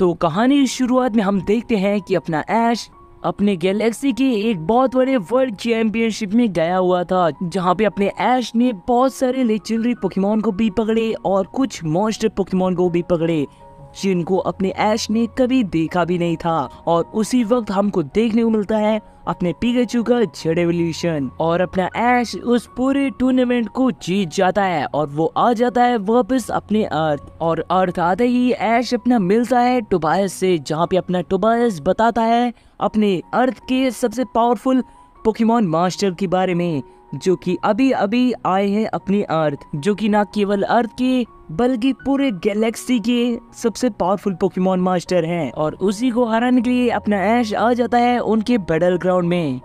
तो कहानी की शुरुआत में हम देखते हैं कि अपना ऐश अपने गैलेक्सी के एक बहुत बड़े वर्ल्ड चैंपियनशिप में गया हुआ था, जहाँ पे अपने ऐश ने बहुत सारे लेजेंडरी पोकेमोन को भी पकड़े और कुछ मॉन्स्टर पोकेमोन को भी पकड़े जिनको अपने ऐश ने कभी देखा भी नहीं था। और उसी वक्त हमको देखने को मिलता है अपने पिकाचू का जेड एवोल्यूशन और अपना ऐश उस पूरे टूर्नामेंट को जीत जाता है और वो आ जाता है वापस अपने अर्थ। और अर्थ आते ही ऐश अपना मिलता है टोबायस से, जहाँ पे अपना टोबायस बताता है अपने अर्थ के सबसे पावरफुल पोकेमोन मास्टर के बारे में, जो कि अभी अभी आए हैं अपनी अर्थ, जो कि ना केवल अर्थ के बल्कि पूरे गैलेक्सी के सबसे पावरफुल पोकेमोन मास्टर हैं। और उसी को हराने के लिए अपना ऐश आ जाता है उनके बैटल ग्राउंड में,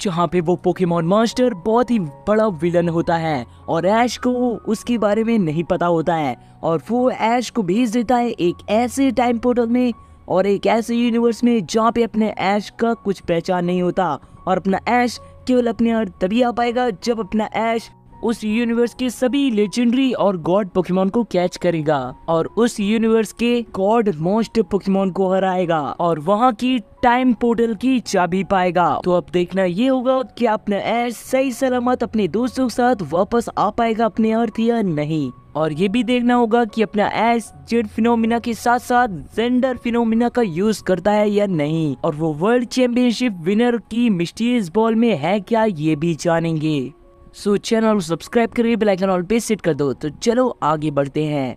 जहाँ पे वो पोकेमोन मास्टर बहुत ही बड़ा विलन होता है और ऐश को उसके बारे में नहीं पता होता है। और वो ऐश को भेज देता है एक ऐसे टाइम पोर्टल में और एक ऐसे यूनिवर्स में जहाँ पे अपने ऐश का कुछ पहचान नहीं होता। और अपना ऐश केवल अपने अर्थ तभी आ पाएगा जब अपना ऐश उस यूनिवर्स के सभी लेजेंडरी और गॉड पोकेमोन को कैच करेगा और उस यूनिवर्स के गॉड मोस्ट पोकेमोन को हराएगा और वहाँ की टाइम पोर्टल की चाबी पाएगा। तो अब देखना ये होगा कि अपना ऐश सही सलामत अपने दोस्तों के साथ वापस आ पाएगा अपने अर्थ या नहीं। और ये भी देखना होगा कि अपना ऐश जेड फिनोमिना के साथ साथ जेंडर फिनोमिना का यूज करता है या नहीं, और वो वर्ल्ड चैंपियनशिप विनर की मिस्टीरियस बॉल में है क्या, ये भी जानेंगे। सो चैनल सब्सक्राइब करके बेल आइकन ऑल पे सेट कर दो। तो चलो आगे बढ़ते हैं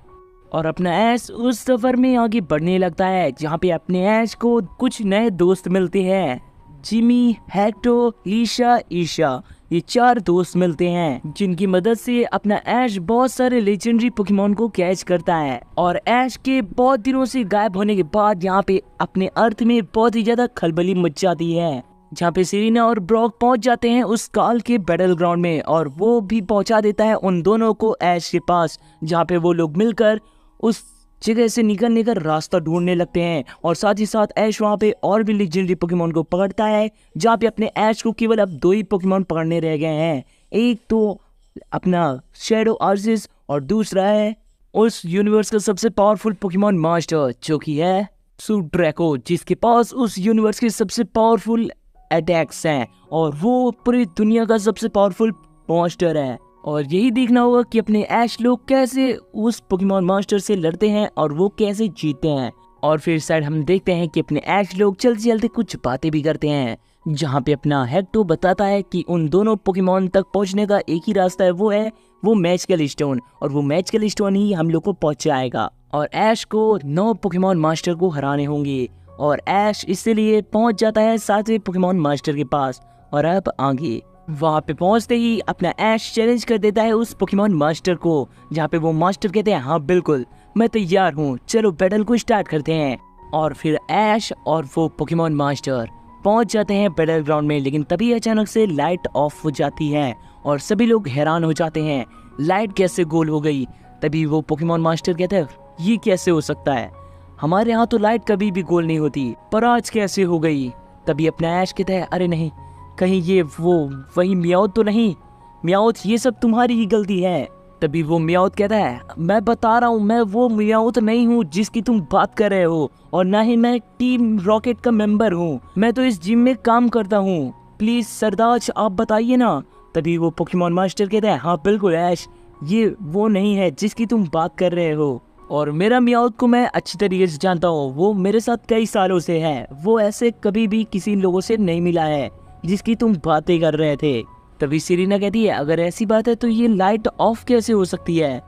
और अपना ऐश उस सफर में आगे बढ़ने लगता है, जहाँ पे अपने ऐश को कुछ नए दोस्त मिलते हैं। जिमी, हेक्टो, लीशा, ईशा, ये 4 दोस्त मिलते हैं जिनकी मदद से अपना ऐश बहुत सारे लेजेंडरी पोकेमोन को कैच करता है। और ऐश के बहुत दिनों से गायब होने के बाद यहाँ पे अपने अर्थ में बहुत ही ज्यादा खलबली मच जाती है, जहाँ पे सेरेना और ब्रॉक पहुंच जाते हैं उस काल के बैटल ग्राउंड में और वो भी पहुंचा देता है उन दोनों को ऐश के पास, जहाँ पे वो लोग मिलकर उस जगह से निकलने का रास्ता ढूंढने लगते हैं। और साथ ही साथ ऐश वहाँ पे और भी लेजेंडरी पोकेमोन को पकड़ता है, जहाँ पे अपने ऐश को केवल अब 2 ही पोकेमोन पकड़ने रह गए हैं। एक तो अपना शैडो आर्सिस और दूसरा है उस यूनिवर्स का सबसे पावरफुल पोकेमोन मास्टर, जो कि है सुड्रैको, जिसके पास उस यूनिवर्स के सबसे पावरफुल अटैक्स हैं और वो पूरी दुनिया का सबसे पावरफुल मॉन्स्टर है। और यही देखना होगा कि अपने ऐश लोग कैसे उस पोकेमोन मास्टर से लड़ते हैं और वो कैसे जीतते हैं। और फिर साइड हम देखते हैं कि अपने ऐश लोग चलते चलते कुछ बातें भी करते हैं, जहाँ पे अपना हेक्टो बताता है कि उन दोनों पोकेमोन तक पहुँचने का एक ही रास्ता है, वो है वो मैजिकल स्टोन, और वो मैजिकल स्टोन ही हम लोग को पहुँचाएगा। और ऐश को 9 पोकेमोन मास्टर को हराने होंगे और ऐश इसलिए पहुंच जाता है 7वें पोकेमोन मास्टर के पास। और अब आगे वहां पे पहुंचते ही अपना ऐश चैलेंज कर देता है उस पोकेमोन मास्टर को, जहां पे वो मास्टर कहते हैं हाँ बिल्कुल मैं तैयार हूँ, चलो बैटल को स्टार्ट करते हैं। और फिर ऐश और वो पोकेमोन मास्टर पहुंच जाते हैं बैटल ग्राउंड में, लेकिन तभी अचानक से लाइट ऑफ हो जाती है और सभी लोग हैरान हो जाते हैं, लाइट कैसे गोल हो गई। तभी वो पोकेमोन मास्टर कहते हैं ये कैसे हो सकता है, हमारे यहाँ तो लाइट कभी भी गोल नहीं होती, पर आज कैसे हो गई। तभी अपना ऐश कहता है अरे नहीं, कहीं ये वो वही मियाओत तो नहीं, मियाओत ये सब तुम्हारी ही गलती है। तभी वो मियाओत कहता है मैं बता रहा हूँ मैं वो मियाओत नहीं हूँ जिसकी तुम बात कर रहे हो, और ना ही मैं टीम रॉकेट का मेंबर हूँ, मैं तो इस जिम में काम करता हूँ, प्लीज सरदार आप बताइए ना। तभी वो पोकेमोन मास्टर कहता है हाँ बिल्कुल ऐश, ये वो नहीं है जिसकी तुम बात कर रहे हो, और मेरा मियाओत को मैं अच्छी तरीके से जानता हूँ, वो मेरे साथ कई सालों से है, वो ऐसे कभी भी किसी लोगों से नहीं मिला है जिसकी तुम बातें कर रहे थे। तभी सेरेना कहती है अगर ऐसी बात है तो ये लाइट ऑफ कैसे हो सकती है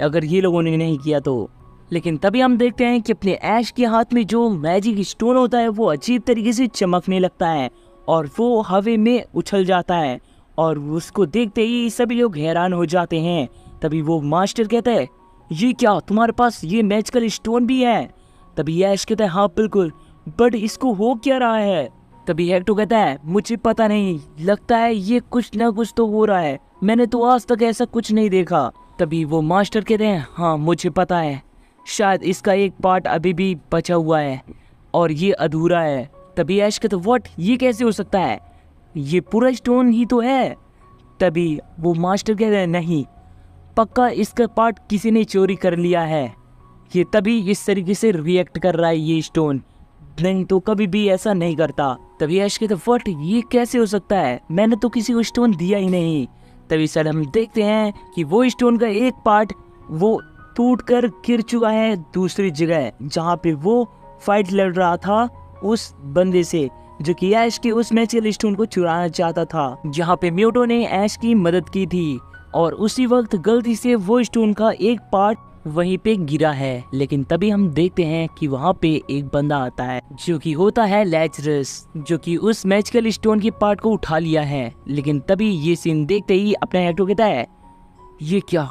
अगर ये लोगों ने नहीं किया तो। लेकिन तभी हम देखते हैं कि अपने ऐश के हाथ में जो मैजिक स्टोन होता है वो अजीब तरीके से चमकने लगता है और वो हवा में उछल जाता है, और उसको देखते ही सभी लोग हैरान हो जाते हैं। तभी वो मास्टर कहता है ये क्या तुम्हारे पास ये मैजिकल स्टोन भी है। तभी ऐश कहता है हाँ बिल्कुल, बट इसको हो क्या रहा है। तभी हेक्टो कहता है मुझे पता नहीं, लगता है ये कुछ ना कुछ तो हो रहा है, मैंने तो आज तक ऐसा कुछ नहीं देखा। तभी वो मास्टर कहते हैं हाँ मुझे पता है, शायद इसका एक पार्ट अभी भी बचा हुआ है और ये अधूरा है। तभी ऐश कहता है व्हाट, ये कैसे हो सकता है, ये पूरा स्टोन ही तो है। तभी वो मास्टर कहते हैं नहीं, पक्का इसका पार्ट किसी ने चोरी कर लिया है, ये तभी इस तरीके से रिएक्ट कर रहा है ये स्टोन, नहीं तो कभी भी ऐसा नहीं करता। तभी ऐश कहता व्हाट, ये कैसे हो सकता है, मैंने तो किसी को स्टोन दिया ही नहीं। तभी सर हम देखते हैं कि वो स्टोन का एक पार्ट वो टूट कर गिर चुका है दूसरी जगह, जहाँ पे वो फाइट लड़ रहा था उस बंदे से जो कि ऐश के उस मैजिकल स्टोन को चुराना चाहता था, जहाँ पे म्यूटो ने ऐश की मदद की थी। और उसी वक्त गलती से वो स्टोन का एक पार्ट वहीं पे गिरा है। लेकिन तभी हम देखते हैं कि वहाँ पे एक बंदा आता है जो कि होता है लैजरस, जो कि उस मैजिकल स्टोन के पार्ट को उठा लिया है। लेकिन तभी ये सीन देखते ही अपना एक्टो कहता है ये क्या,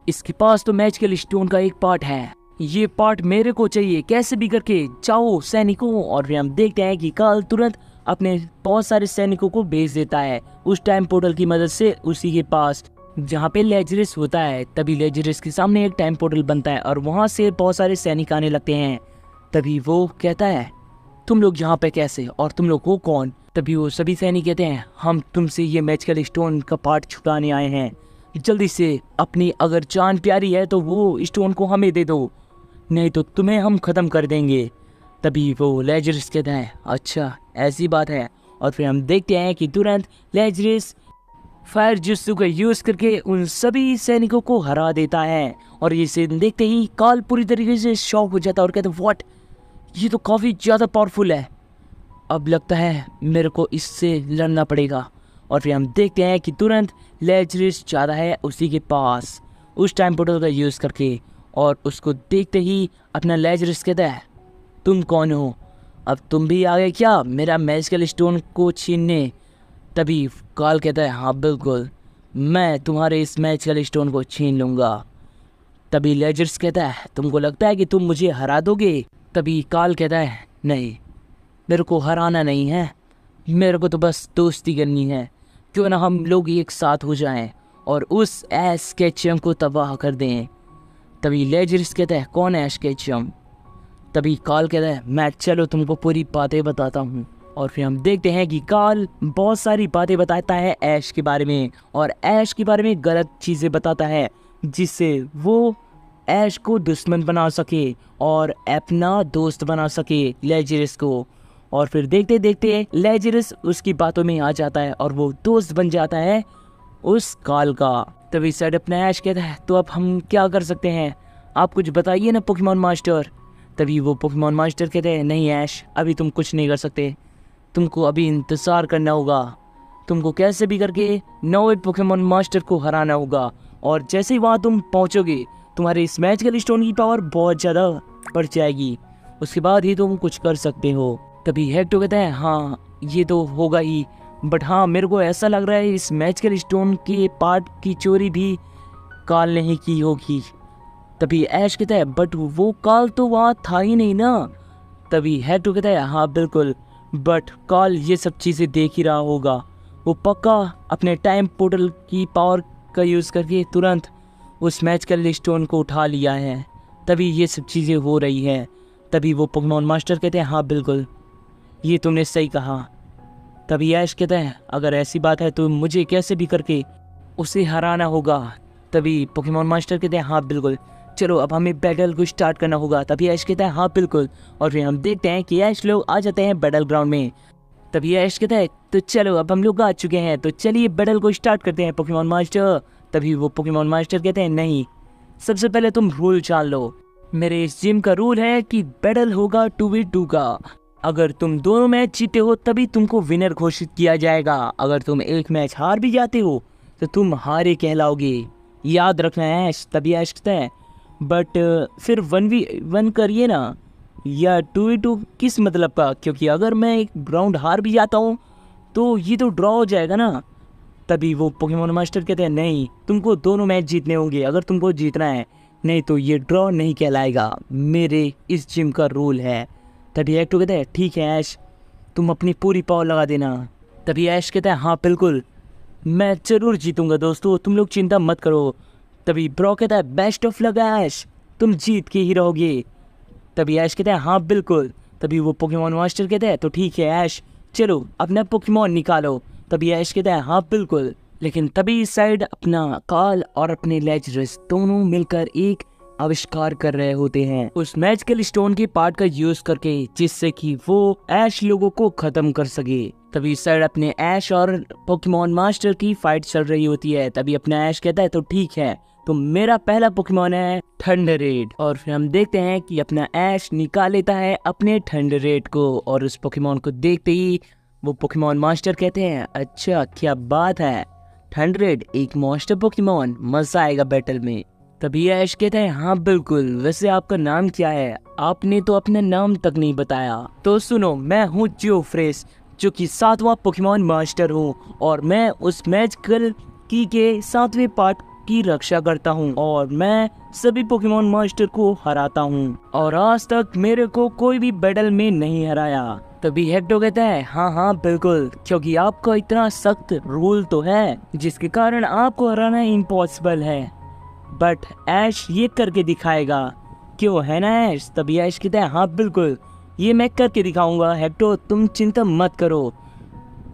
इसके पास तो मैजिकल स्टोन का एक पार्ट है, ये पार्ट मेरे को चाहिए, कैसे भी करके जाओ सैनिकों। और फिर हम देखते हैं कि कार्ल तुरंत अपने बहुत सारे सैनिकों को भेज देता है उस टाइम पोर्टल की मदद से उसी के पास जहाँ पे लेजरिस होता है। तभी लेजरिस के सामने एक टाइम पोर्टल बनता है और वहाँ से बहुत सारे सैनिक आने लगते हैं। तभी वो कहता है तुम लोग यहाँ पे कैसे और तुम लोग हो कौन। तभी वो सभी सैनिक कहते हैं हम तुमसे ये मैजिकल स्टोन का पार्ट छुड़ाने आए हैं, जल्दी से अपनी अगर जान प्यारी है तो वो स्टोन को हमें दे दो, नहीं तो तुम्हें हम ख़त्म कर देंगे। तभी वो लेजरिस कहता है अच्छा ऐसी बात है। और फिर हम देखते हैं कि तुरंत लेजरिस फायर जुत्सु का यूज़ करके उन सभी सैनिकों को हरा देता है। और ये सीन देखते ही कार्ल पूरी तरीके से शॉक हो जाता है और कहता है व्हाट, ये तो काफ़ी ज़्यादा पावरफुल है, अब लगता है मेरे को इससे लड़ना पड़ेगा। और फिर हम देखते हैं कि तुरंत लेजरिस जाता है उसी के पास उस टाइम पोर्टल का यूज़ करके, और उसको देखते ही अपना लेजरिस कहता है तुम कौन हो, अब तुम भी आ गए क्या मेरा मैजिकल स्टोन को छीनने। तभी कार्ल कहता है हाँ बिल्कुल, मैं तुम्हारे इस मैजिकल स्टोन को छीन लूँगा। तभी लेजरिस कहता है तुमको लगता है कि तुम मुझे हरा दोगे। तभी कार्ल कहता है नहीं, मेरे को हराना नहीं है, मेरे को तो बस दोस्ती करनी है, क्यों ना हम लोग एक साथ हो जाएं और उस ऐश केचम को तबाह कर दें। तभी लेजरिस कहता है कौन है ऐश केचम। तभी कार्ल कहता है मैं चलो तुमको पूरी बातें बताता हूँ। और फिर हम देखते हैं कि कार्ल बहुत सारी बातें बताता है ऐश के बारे में, और ऐश के बारे में गलत चीज़ें बताता है जिससे वो ऐश को दुश्मन बना सके और अपना दोस्त बना सके लेजरिस को। और फिर देखते देखते लेजरिस उसकी बातों में आ जाता है और वो दोस्त बन जाता है उस कार्ल का। तभी सैड अपना ऐश कहता है तो अब हम क्या कर सकते हैं, आप कुछ बताइए ना पोकेमॉन मास्टर। तभी वो पोकेमॉन मास्टर कहते हैं नहीं ऐश, अभी तुम कुछ नहीं कर सकते, तुमको अभी इंतज़ार करना होगा, तुमको कैसे भी करके नौवे पोकेमॉन मास्टर को हराना होगा, और जैसे ही वहाँ तुम पहुँचोगे तुम्हारे इस मैजिकल स्टोन की पावर बहुत ज़्यादा बढ़ जाएगी, उसके बाद ही तुम कुछ कर सकते हो। तभी हेक्टो कहता है हाँ ये तो होगा ही, बट हाँ मेरे को ऐसा लग रहा है इस मैजिकल स्टोन के पार्ट की चोरी भी कार्ल ने ही की होगी। तभी ऐश कहता है बट वो कार्ल तो वहाँ था ही नहीं ना। तभी हेक्टो कहता है हाँ बिल्कुल, बट कार्ल ये सब चीज़ें देख ही रहा होगा, वो पक्का अपने टाइम पोर्टल की पावर का यूज़ करके तुरंत उस मैजिकल स्टोन को उठा लिया है, तभी ये सब चीज़ें हो रही हैं। तभी वो पोकेमॉन मास्टर कहते हैं हाँ बिल्कुल, ये तुमने सही कहा। तभी ऐश कहता है अगर ऐसी बात है तो मुझे कैसे भी करके उसे हराना होगा। तभी पोकेमॉन मास्टर कहते हैं हाँ बिल्कुल, चलो अब हमें बैटल को स्टार्ट करना होगा। तभी ऐश कहता है हाँ बिल्कुल, और फिर हम देखते हैं कि ऐश लोग आ जाते हैं बैटल ग्राउंड में। तभी ऐश कहता है तो चलो अब हम लोग आ चुके हैं, तो चलिए बैटल को स्टार्ट करते हैं पोकेमॉन मास्टर। तभी वो पोकेमॉन मास्टर कहते हैं नहीं, सबसे पहले तुम रूल जान लो, मेरे इस जिम का रूल है कि बैटल होगा 2v2 का, अगर तुम दोनों मैच जीते हो तभी तुमको विनर घोषित किया जाएगा, अगर तुम एक मैच हार भी जाते हो तो तुम हारे कहलाओगे, याद रखना है ऐश। तभी ऐश कहता है बट फिर 1v1 करिए ना, या 2v2 किस मतलब का, क्योंकि अगर मैं एक राउंड हार भी जाता हूँ तो ये तो ड्रॉ हो जाएगा ना। तभी वो पोकेमॉन मास्टर कहते हैं नहीं, तुमको दोनों मैच जीतने होंगे अगर तुमको जीतना है, नहीं तो ये ड्रॉ नहीं कहलाएगा, मेरे इस जिम का रूल है। तभी एक्टो कहता है ठीक है ऐश, तुम अपनी पूरी पावर लगा देना। तभी ऐश कहता है हाँ बिल्कुल, मैं ज़रूर जीतूंगा दोस्तों, तुम लोग चिंता मत करो। तभी ब्रो कहता है बेस्ट ऑफ लक ऐश, तुम जीत के ही रहोगे। तभी ऐश कहता है हाँ बिल्कुल। तभी वो पोकेमॉन मास्टर कहता है तो ठीक है ऐश, चलो अपना पोकेमॉन निकालो। तभी ऐश कहता है हाँ बिल्कुल, लेकिन तभी इस साइड अपना कार्ल और अपने लेजरस दोनों मिलकर एक आविष्कार कर रहे होते हैं उस मैजिकल स्टोन के पार्ट का यूज करके, जिससे कि वो ऐश लोगों को खत्म कर सके। तभी सर अपने ऐश और पोकेमॉन मास्टर की फाइट चल रही होती है। तभी अपना ऐश कहता है तो ठीक है, तो मेरा पहला पोकेमॉन है थंडररेड। और फिर हम देखते हैं कि अपना ऐश निकाल लेता है अपने थंडररेड को, और उस पोकेमॉन को देखते ही वो पोकेमॉन मास्टर कहते हैं अच्छा क्या बात है, थंडररेड एक मॉन्स्टर पोकेमॉन, मजा आएगा बैटल में। तभी ऐश कहता है हाँ बिल्कुल, वैसे आपका नाम क्या है, आपने तो अपना नाम तक नहीं बताया। तो सुनो, मैं हूँ जियोफ्रेस, जो कि 7वां पोकेमॉन मास्टर हूँ, और मैं उस मैजिकल की के 7वें पार्ट की रक्षा करता हूँ, और मैं सभी पोकेमॉन मास्टर को हराता हूँ, और आज तक मेरे को कोई भी बैटल में नहीं हराया। तभी हेक्टो कहता है हाँ बिल्कुल, क्योंकि आपका इतना सख्त रूल तो है जिसके कारण आपको हराना इम्पॉसिबल है, बट ऐश ये करके दिखाएगा, क्यों है ना ऐश। तभी ऐश कहता है हाँ बिल्कुल, ये मैं करके दिखाऊंगा हेक्टो, तुम चिंता मत करो।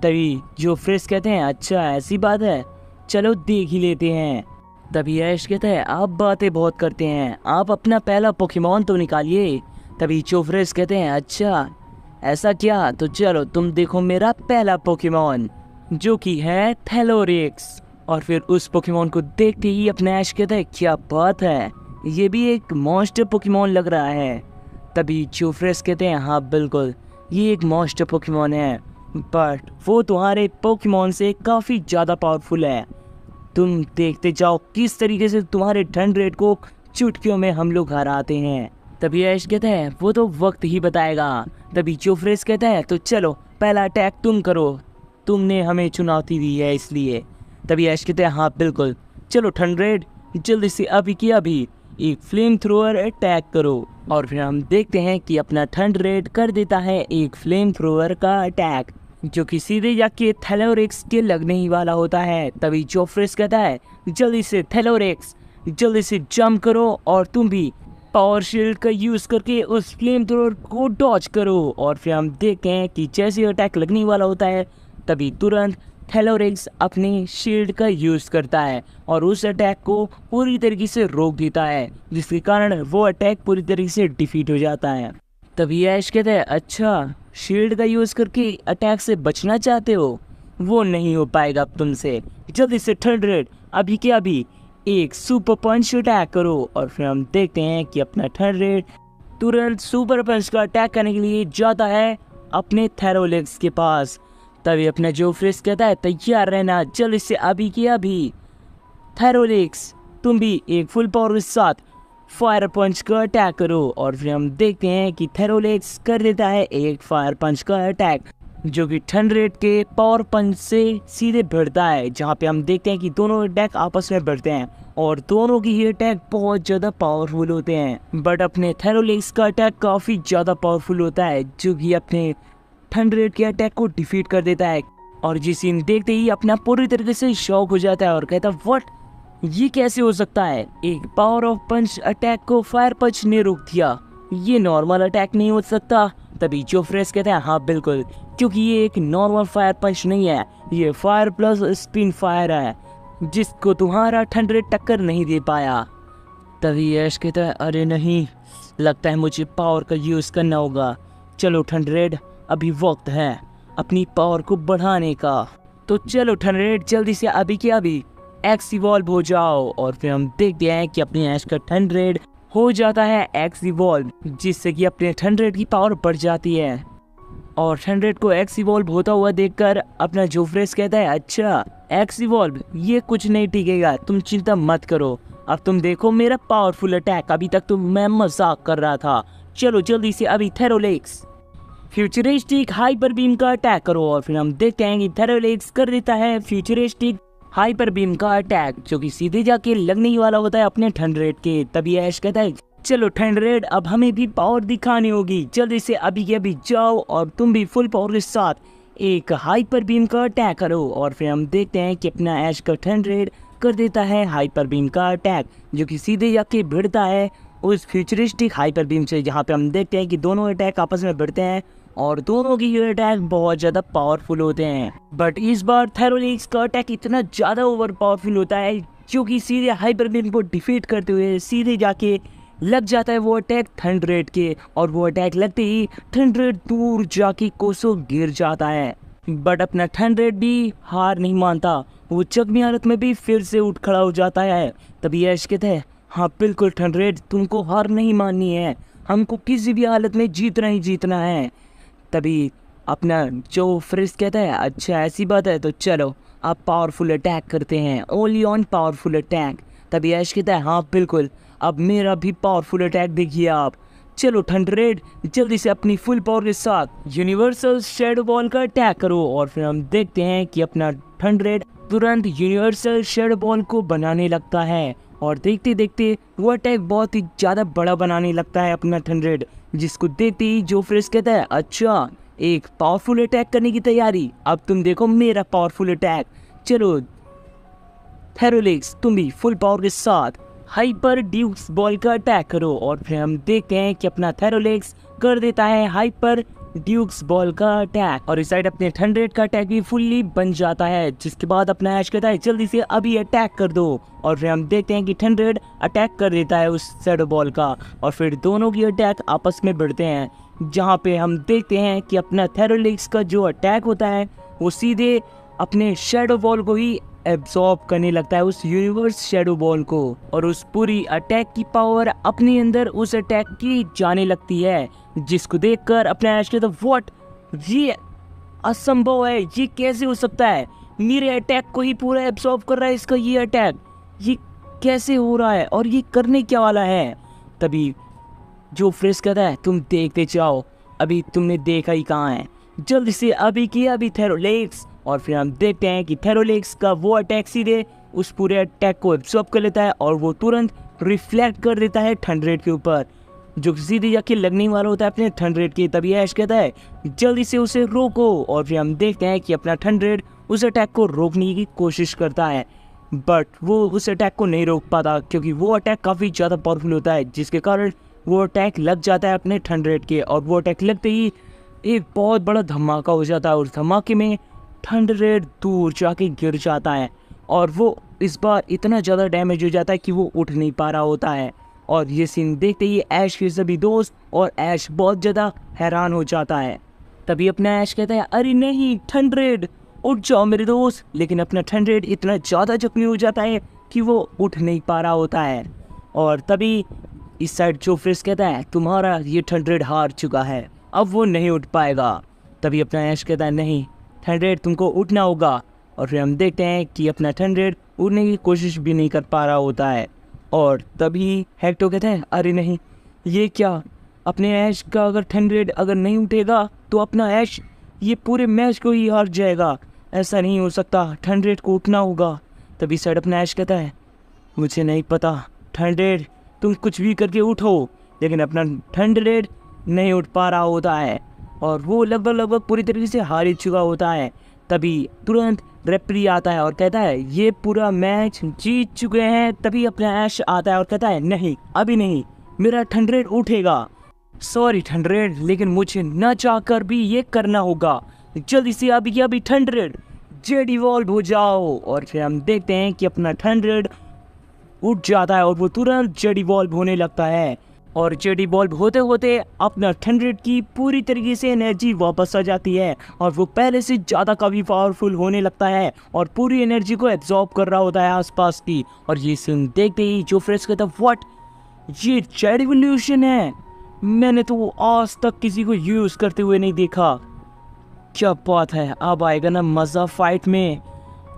तभी जियोफ्रेस कहते हैं अच्छा ऐसी बात है, चलो देख ही लेते हैं। तभी ऐश कहता है आप बातें बहुत करते हैं, आप अपना पहला पोकेमॉन तो निकालिए। तभी जियोफ्रेस कहते हैं अच्छा ऐसा क्या, तो चलो तुम देखो मेरा पहला पोकेमॉन, जो कि है थैलोरेक्स। और फिर उस पोकेमॉन को देखते ही अपना ऐश कहता है क्या बात है, ये भी एक मॉन्स्टर पोकेमॉन लग रहा है। तभी जियोफ्रेस कहते हैं हाँ बिल्कुल, ये एक मॉन्स्टर पोकेमॉन है, बट वो तुम्हारे पोकेमॉन से काफ़ी ज़्यादा पावरफुल है। तुम देखते जाओ किस तरीके से तुम्हारे थंडररेड को चुटकियों में हम लोग हराते हैं। तभी ऐश कहता है वो तो वक्त ही बताएगा। तभी जियोफ्रेस कहता है तो चलो पहला अटैक तुम करो, तुमने हमें चुनौती दी है इसलिए। तभी ऐश कहते हैं हाँ बिल्कुल, चलो थंडररेड जल्दी से अभी की अभी एक फ्लेम थ्रोअर अटैक करो। और फिर हम देखते हैं कि अपना थंडररेड कर देता है एक फ्लेम थ्रोअर का अटैक, जो कि सीधे जाके थैलोरेक्स के लगने ही वाला होता है। तभी जियोफ्रेस कहता है जल्दी से थैलोरेक्स जल्दी से जंप करो, और तुम भी पावर शील्ड का यूज करके उस फ्लेम थ्रोअर को डॉज करो। और फिर हम देखते हैं कि जैसे अटैक लगने वाला होता है तभी तुरंत थैलोरेक्स अपनी शील्ड का यूज करता है और उस अटैक को पूरी तरीके से रोक देता है, जिसके कारण वो अटैक पूरी तरीके से डिफीट हो जाता है। तभी ऐश कहता है अच्छा शील्ड का यूज करके अटैक से बचना चाहते हो, वो नहीं हो पाएगा अब तुमसे, जल्दी से थंडररेड अभी के अभी एक सुपर पंच अटैक करो। और फिर हम देखते हैं कि अपना थंडररेड तुरंत सुपर पंच का अटैक करने के लिए जाता है अपने थैलोरेक्स के पास। तभी अपना जियोफ्रेस कहता है तैयार रहना, जल्दी से अभी के अभी थैलोरेक्स तुम भी एक फुल पावर के साथ फायर पंच का अटैक करो। और फिर हम देखते हैं कि थैलोरेक्स कर देता है एक फायर पंच का अटैक, जो कि थंडररेड के पावर पंच से सीधे भिड़ता है, जहां पे हम देखते हैं कि दोनों अटैक आपस में भिड़ते हैं और दोनों की ही अटैक बहुत ज़्यादा पावरफुल होते हैं। बट अपने थैलोरेक्स का अटैक काफ़ी ज़्यादा पावरफुल होता है, जो कि अपने थंडररेड के अटैक को डिफीट कर देता है। और जी सीन देखते ही अपना पूरी तरीके से शॉक हो जाता है और कहता है व्हाट, ये कैसे हो सकता है, एक पावर ऑफ पंच अटैक को फायर पंच ने रोक दिया, ये नॉर्मल अटैक नहीं हो सकता। तभी जियोफ्रेस कहता है हाँ बिल्कुल, क्योंकि ये एक नॉर्मल फायर पंच नहीं है, ये फायर प्लस स्पिन फायर है, जिसको तुम्हारा थंडररेड टक्कर नहीं दे पाया। तभी ऐश कहता है अरे नहीं, लगता है मुझे पावर का यूज करना होगा, चलो थंडररेड अभी वक्त है अपनी पावर को बढ़ाने का, तो चलो थंडररेड जल्दी से अभी के अभी एक्स इवॉल्व हो जाओ। और फिर हम देखते हैं कि अपने ऐश का थंडररेड हो जाता है एक्स इवॉल्व, जिससे कि अपने थंडररेड की पावर बढ़ जाती है। और थंडररेड को एक्स इवॉल्व होता हुआ देखकर अपना जियोफ्रेस कहता है अच्छा एक्स इवॉल्व ये कुछ नहीं टिकेगा, तुम चिंता मत करो, अब तुम देखो मेरा पावरफुल अटैक, अभी तक तो मैं मजाक कर रहा था, चलो जल्दी से अभी थैलोरेक्स फ्यूचरिस्टिक हाइपर बीम का अटैक करो। और फिर हम देखते हैं कि थैलोरेक्स कर देता है फ्यूचरिस्टिक हाइपर बीम का अटैक, जो कि सीधे जाके लगने ही वाला होता है अपने थंडररेड के। तभी ऐश कहता है चलो थंडररेड अब हमें भी पावर दिखानी होगी, जल्दी से अभी के अभी जाओ और तुम भी फुल पावर के साथ एक हाइपर बीम का अटैक करो। और फिर हम देखते हैं कि अपना ऐश का थंडररेड कर देता है हाइपर बीम का अटैक, जो कि सीधे जाके भिड़ता है उस फ्यूचरिस्टिक हाइपर बीम से, जहाँ पे हम देखते हैं कि दोनों अटैक आपस में भिड़ते हैं और दोनों की अटैक बहुत ज़्यादा पावरफुल होते हैं। बट इस बार थैलोरेक्स का अटैक इतना ज़्यादा ओवर पावरफुल होता है, जो कि सीधे हाइपर बीम को डिफीट करते हुए सीधे जाके लग जाता है वो अटैक थंडरेड के, और वो अटैक लगते ही थंडरेड दूर जाके कोसों गिर जाता है। बट अपना थंडरेड भी हार नहीं मानता, वो जख्मी हालत में भी फिर से उठ खड़ा हो जाता है। तभी ऐश कहता है, हाँ बिल्कुल थंडरेड, तुमको हार नहीं माननी है, हमको किसी भी हालत में जीतना ही जीतना है। तभी अपना जो फ्रिज कहता है, अच्छा ऐसी बात है तो चलो आप पावरफुल अटैक करते हैं, ओनली ऑन पावरफुल अटैक। तभी ऐश कहता है, हाँ बिल्कुल, अब मेरा भी पावरफुल अटैक देखिए आप। चलो थंडरेड, जल्दी से अपनी फुल पावर के साथ यूनिवर्सल शैडो बॉल का अटैक करो। और फिर हम देखते हैं कि अपना थंडरेड तुरंत यूनिवर्सल शैडो बॉल को बनाने लगता है, और देखते देखते वो अटैक बहुत ही ज़्यादा बड़ा बनाने लगता है अपना थंडरेड, जिसको देखते ही जो फ्रिज कहता है, अच्छा एक पावरफुल अटैक करने की तैयारी, अब तुम देखो मेरा पावरफुल अटैक। चलो थेरोलिक्स, तुम भी फुल पावर के साथ हाइपर ड्यूक्स बॉल का अटैक करो। और फिर हम देखते हैं कि अपना थेरोलिक्स कर देता है हाइपर ड्यूक्स बॉल का अटैक, और इस साइड अपने थंडरेड का अटैक भी फुल्ली बन जाता है। जिसके बाद अपना ऐश कहता है, जल्दी से अभी अटैक कर दो। और फिर हम देखते हैं कि थंडरेड अटैक कर देता है उस शैडो बॉल का, और फिर दोनों की अटैक आपस में भिड़ते हैं, जहाँ पे हम देखते हैं कि अपना थेरोलिक्स का जो अटैक होता है वो सीधे अपने शैडो बॉल को ही एब्जॉर्ब करने लगता है, उस यूनिवर्स शैडो बॉल को, और उस पूरी अटैक की पावर अपने अंदर उस अटैक की जाने लगती है। जिसको देखकर अपना ऐश कहता है, व्हाट, ये असंभव है, ये कैसे हो सकता है, मेरे अटैक को ही पूरा एब्जॉर्ब कर रहा है इसका ये अटैक, ये कैसे हो रहा है और ये करने क्या वाला है। तभी जो फ्रिज कहता है, तुम देखते जाओ, अभी तुमने देखा ही कहाँ है, जल्दी से अभी की अभी थेरोलिक्स। और फिर हम देखते हैं कि थेरोलिक्स का वो अटैक सीधे उस पूरे अटैक को एब्सॉर्ब कर लेता है, और वो तुरंत रिफ्लेक्ट कर देता है थंडरेड के ऊपर, जो सीधे जाके लगने वाला होता है अपने थंडरेड के। तभी ऐश कहता है, जल्दी से उसे रोको। और फिर हम देखते हैं कि अपना थंडरेड उस अटैक को रोकने की कोशिश करता है, बट वो उस अटैक को नहीं रोक पाता, क्योंकि वो अटैक काफ़ी ज़्यादा पावरफुल होता है, जिसके कारण वो अटैक लग जाता है अपने थंडरेड के। और वो अटैक लगते ही एक बहुत बड़ा धमाका हो जाता है, और धमाके में थंडरेड दूर जाके गिर जाता है, और वो इस बार इतना ज़्यादा डैमेज हो जाता है कि वो उठ नहीं पा रहा होता है। और ये सीन देखते ही ऐश के सभी दोस्त और ऐश बहुत ज़्यादा हैरान हो जाता है। तभी अपना ऐश कहता है, अरे नहीं थंडरेड, उठ जाओ मेरे दोस्त। लेकिन अपना थंडरेड इतना ज़्यादा जख्मी हो जाता है कि वो उठ नहीं पा रहा होता है। और तभी इस साइड जो फ्रिज कहता है, तुम्हारा ये थंडरेड हार चुका है, अब वो नहीं उठ पाएगा। तभी अपना ऐश कहता है, नहीं थंडरेड, तुमको उठना होगा। और फिर हम देखते हैं कि अपना थंडरेड उठने की कोशिश भी नहीं कर पा रहा होता है। और तभी हेक्टो कहते हैं, अरे नहीं, ये क्या, अपने ऐश का अगर थंडरेड अगर नहीं उठेगा तो अपना ऐश ये पूरे मैच को ही हार जाएगा, ऐसा नहीं हो सकता, थंडरेड को उठना होगा। तभी साइड अपना ऐश कहता है, मुझे नहीं पता थंडरेड, तुम कुछ भी करके उठो। लेकिन अपना थंडरेड नहीं उठ पा रहा होता है, और वो लगभग पूरी तरीके से हार ही चुका होता है। तभी तुरंत रेफरी आता है और कहता है, ये पूरा मैच जीत चुके हैं। तभी अपना ऐश आता है और कहता है, नहीं अभी नहीं, मेरा थंडरेड उठेगा, सॉरी थंडरेड, लेकिन मुझे न चाहकर भी ये करना होगा, जल्दी से अभी थंडरेड जेड इवॉल्व हो जाओ। और फिर हम देखते हैं कि अपना थंडरेड उठ जाता है, और वो तुरंत जेड इवॉल्व होने लगता है, और जेड इवॉल्व होते होते अपना थंडरेड की पूरी तरीके से एनर्जी वापस आ जाती है, और वो पहले से ज़्यादा काफ़ी पावरफुल होने लगता है, और पूरी एनर्जी को एब्जॉर्ब कर रहा होता है आसपास की। और ये सीन देखते ही जो फ्रेश कहता है, व्हाट, ये जेड इवोल्यूशन है, मैंने तो आज तक किसी को यूज़ करते हुए नहीं देखा, क्या बात है, अब आएगा ना मज़ा फाइट में।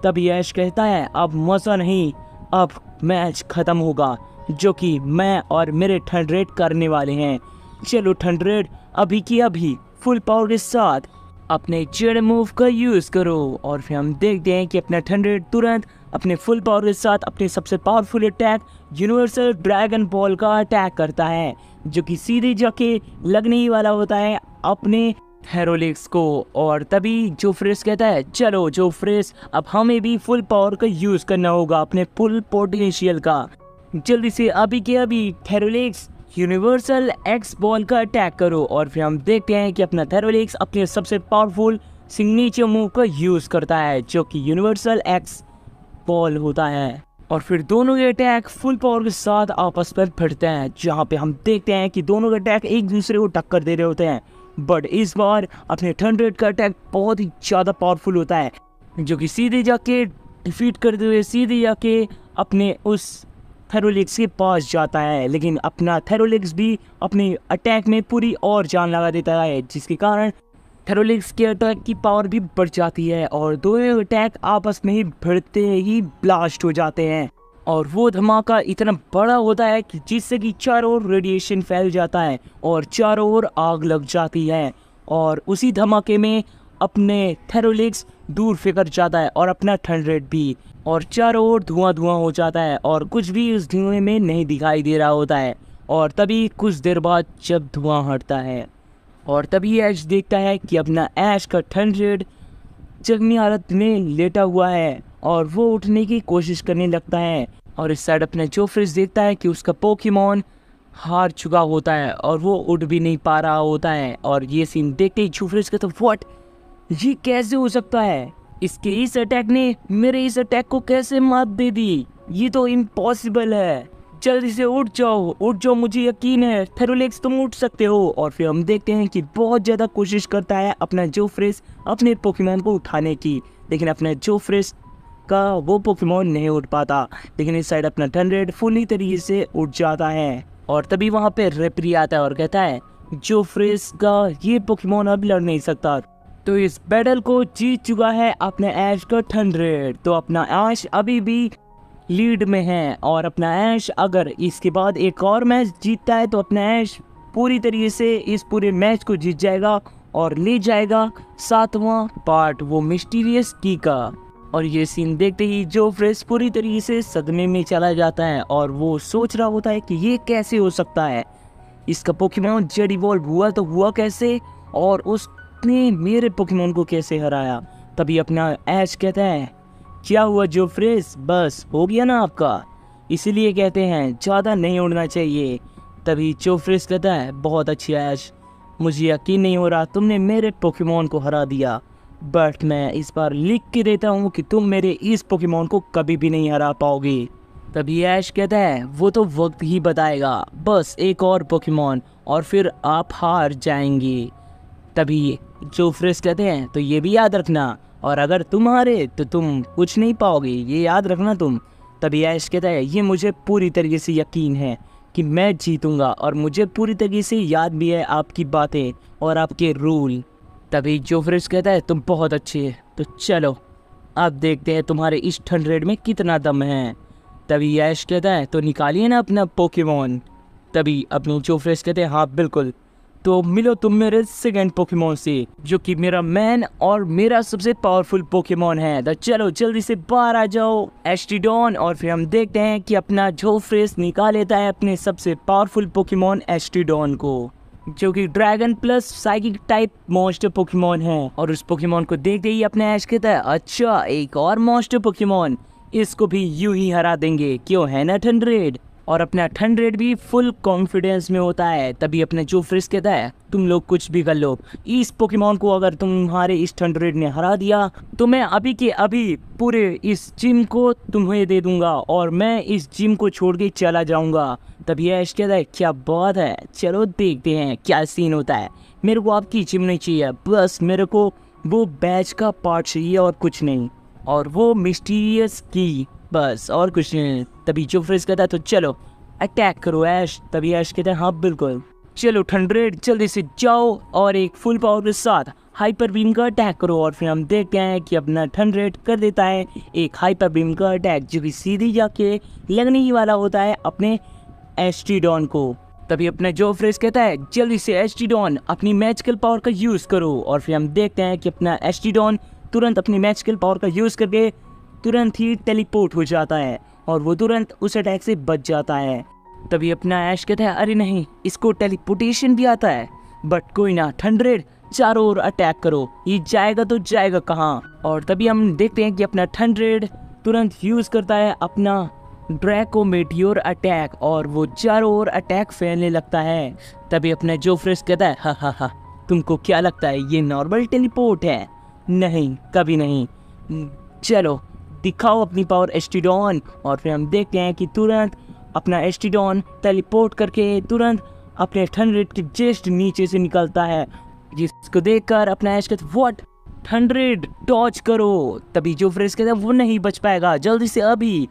तभी ऐश कहता है, अब मज़ा नहीं, अब मैच ख़त्म होगा, जो कि मैं और मेरे थंडरेड करने वाले हैं। चलो थंडरेड, अभी की अभी फुल पावर के साथ अपने जेड मूव का यूज़ करो। और फिर हम देखते हैं कि अपना थंडरेड तुरंत अपने फुल पावर के साथ अपने सबसे powerful attack universal dragon ball का अटैक करता है, जो कि सीधे जाके लगने ही वाला होता है अपने थेरोलिक्स को। और तभी जो फ्रेश कहता है, चलो जो फ्रेश, अब हमें भी फुल पावर का यूज़ करना होगा, अपने फुल पोटेंशियल का, जल्दी से अभी के अभी थेरोलिक्स यूनिवर्सल एक्स बॉल का अटैक करो। और फिर हम देखते हैं कि अपना थेरोलिक्स अपने सबसे पावरफुल सिग्नेचर मूव का यूज़ करता है, जो कि यूनिवर्सल एक्स बॉल होता है। और फिर दोनों के अटैक फुल पावर के साथ आपस में भिड़ते हैं, जहाँ पे हम देखते हैं कि दोनों के अटैक एक दूसरे को टक्कर दे रहे होते हैं। बट इस बार अपने थंडरहेड का अटैक बहुत ही ज़्यादा पावरफुल होता है, जो कि सीधे जाके डिफीट करते हुए सीधे जाके अपने उस थेरोलिक्स के पास जाता है। लेकिन अपना थेरोलिक्स भी अपने अटैक में पूरी और जान लगा देता है, जिसके कारण थेरोलिक्स के अटैक की पावर भी बढ़ जाती है और दोनों अटैक आपस में ही भिड़ते ही ब्लास्ट हो जाते हैं। और वो धमाका इतना बड़ा होता है कि जिससे कि चारों ओर रेडिएशन फैल जाता है और चारों ओर आग लग जाती है। और उसी धमाके में अपने थेरोलिक्स दूर फिकर जाता है और अपना थंडरहेड भी, और चारों ओर धुआं धुआं हो जाता है और कुछ भी उस धुएं में नहीं दिखाई दे रहा होता है। और तभी कुछ देर बाद जब धुआं हटता है और तभी ऐश देखता है कि अपना ऐश का थंडरहेड जख्मी हालत में लेटा हुआ है और वो उठने की कोशिश करने लगता है। और इस साइड अपने जोफ्रिस देखता है कि उसका पोकेमॉन हार चुका होता है और वो उठ भी नहीं पा रहा होता है। और ये सीन देखते ही जोफ्रिस कहता है, व्हाट, ये कैसे हो सकता है? इसके इस अटैक ने मेरे इस अटैक को कैसे मात दे दी? ये तो इम्पॉसिबल है। जल्दी से उठ जाओ, मुझे यकीन है थेरोलिक्स तुम उठ सकते हो। और फिर हम देखते हैं कि बहुत ज़्यादा कोशिश करता है अपना जोफ्रिस अपने पोकेमॉन को उठाने की, लेकिन अपने जोफ्रिस का वो पोकेमॉन नहीं उठ पाता। लेकिन इस साइड अपना थंडरहेड फुली तरीके से उठ जाता है। और तभी वहाँ पे रेफरी आता है और कहता है जोफ्रिस का ये पोकेमॉन अब लड़ नहीं सकता, तो इस बैटल को जीत चुका है अपने ऐश का थंडरहेड। तो अपना ऐश अभी भी लीड में है और अपना ऐश अगर इसके बाद एक और मैच जीतता है तो अपना ऐश पूरी तरीके से इस पूरे मैच को जीत जाएगा और ले जाएगा 7वां पार्ट वो मिस्टीरियस की का। और ये सीन देखते ही जोफ्रिस पूरी तरीके से सदमे में चला जाता है और वो सोच रहा होता है कि ये कैसे हो सकता है, इसका पोकेमॉन जेड इवॉल्व हुआ तो हुआ कैसे और उसने मेरे पोकेमॉन को कैसे हराया। तभी अपना ऐश कहता है, क्या हुआ जोफ्रिस, बस हो गया ना आपका, इसीलिए कहते हैं ज़्यादा नहीं उड़ना चाहिए। तभी जोफ्रिस कहता है, बहुत अच्छी ऐश, मुझे यकीन नहीं हो रहा तुमने मेरे पोकेमॉन को हरा दिया, बट मैं इस बार लिख के देता हूँ कि तुम मेरे इस पोकेमॉन को कभी भी नहीं हरा पाओगे। तभी ऐश कहता है, वो तो वक्त ही बताएगा, बस एक और पोकेमॉन और फिर आप हार जाएंगे। तभी जोफ्रिस कहते हैं, तो ये भी याद रखना, और अगर तुम हारे तो तुम कुछ नहीं पाओगे, ये याद रखना तुम। तभी ऐश कहता है, ये मुझे पूरी तरीके से यकीन है कि मैं जीतूंगा और मुझे पूरी तरीके से याद भी है आपकी बातें और आपके रूल। तभी जोफ्रिस कहता है, तुम बहुत अच्छे है, तो चलो अब देखते हैं तुम्हारे इस थंडरहेड में कितना दम है। तभी ऐश कहता है, तो निकालिए ना अपना पोकेमॉन। तभी अपने जोफ्रिस कहते हैं, हाँ बिल्कुल, तो मिलो तुम मेरे सेकंड पोकेमॉन से, जो कि मेरा मैन और मेरा सबसे पावरफुल पोकेमॉन है। तो चलो जल्दी से बाहर आ जाओ एस्टीडॉन। और फिर हम देखते हैं कि अपना जोफ्रिस निकाल लेता है अपने सबसे पावरफुल पोकेमॉन एस्टीडॉन को, जो कि dragon plus psychic type monster Pokemon है। और उस पोकेमॉन को देखते ही अपने ऐश कहता है, अच्छा एक और मॉन्स्टर पोकेमॉन, इसको भी यूं ही हरा देंगे, क्यों है ना थंडरहेड। और अपना थंडरहेड भी फुल कॉन्फिडेंस में होता है। तभी अपने जोफ्रिस कहता है, तुम लोग कुछ भी कर लो, इस पोकेमॉन को अगर तुम्हारे इस थंडरहेड ने हरा दिया तो मैं अभी के अभी पूरे इस जिम को तुम्हें दे दूंगा और मैं इस जिम को छोड़ के चला जाऊंगा। तभी ऐश कहता है, क्या बात है, चलो देखते हैं क्या सीन होता है, मेरे को आपकी जिम नहीं चाहिए, बस मेरे को वो बैच का पार्ट चाहिए और कुछ नहीं, और वो मिस्टीरियस की, बस और कुछ नहीं। तभी जोफ्रिस कहता है, तो चलो अटैक करो ऐश। तभी ऐश कहता है, हाँ बिल्कुल, चलो थंडरहेड जल्दी से जाओ और एक फुल पावर के साथ हाइपर बीम का अटैक करो। और फिर हम देखते हैं कि अपना थंडरहेड कर देता है एक हाइपर बीम का अटैक, जो कि सीधी जाके लगने ही वाला होता है अपने एस्टीडॉन को। तभी अपना जोफ्रिस कहता है, जल्दी से एस्टीडॉन अपनी मैजिकल पावर का यूज़ करो। और फिर हम देखते हैं कि अपना एस्टीडॉन तुरंत अपनी मैजिकल पावर का यूज़ करके तुरंत ही टेलीपोर्ट हो जाता है और वो तुरंत उस अटैक से बच जाता है। तभी अपना ऐश कहता है, अरे नहीं, इसको टेलीपोर्टेशन भी आता है, बट कोई ना, थंडरहेड चारों ओर अटैक करो, ये जाएगा तो जाएगा कहाँ। और तभी हम देखते हैं कि अपना थंडरहेड तुरंत यूज़ करता है अपना ड्रैको मेटियोर अटैक और वो चारों ओर अटैक फैलने लगता है। तभी अपना जोफ्रिस कहता है, हा हा हा, तुमको क्या लगता है ये नॉर्मल टेलीपोर्ट है? नहीं, कभी नहीं, चलो दिखाओ अपनी पावर एस्टिडॉन। और फिर हम देखते हैं कि तुरंत अपना एस्टिडॉन टेलीपोर्ट करके तुरंत अपने थंडरेड के जस्ट नीचे से निकलता है, जिसको देखकर अपना ऐश कहता है व्हाट, थंडरेड डॉज करो। तभी जो फ्रेश कहता है वो नहीं बच पाएगा, जल्दी से अभी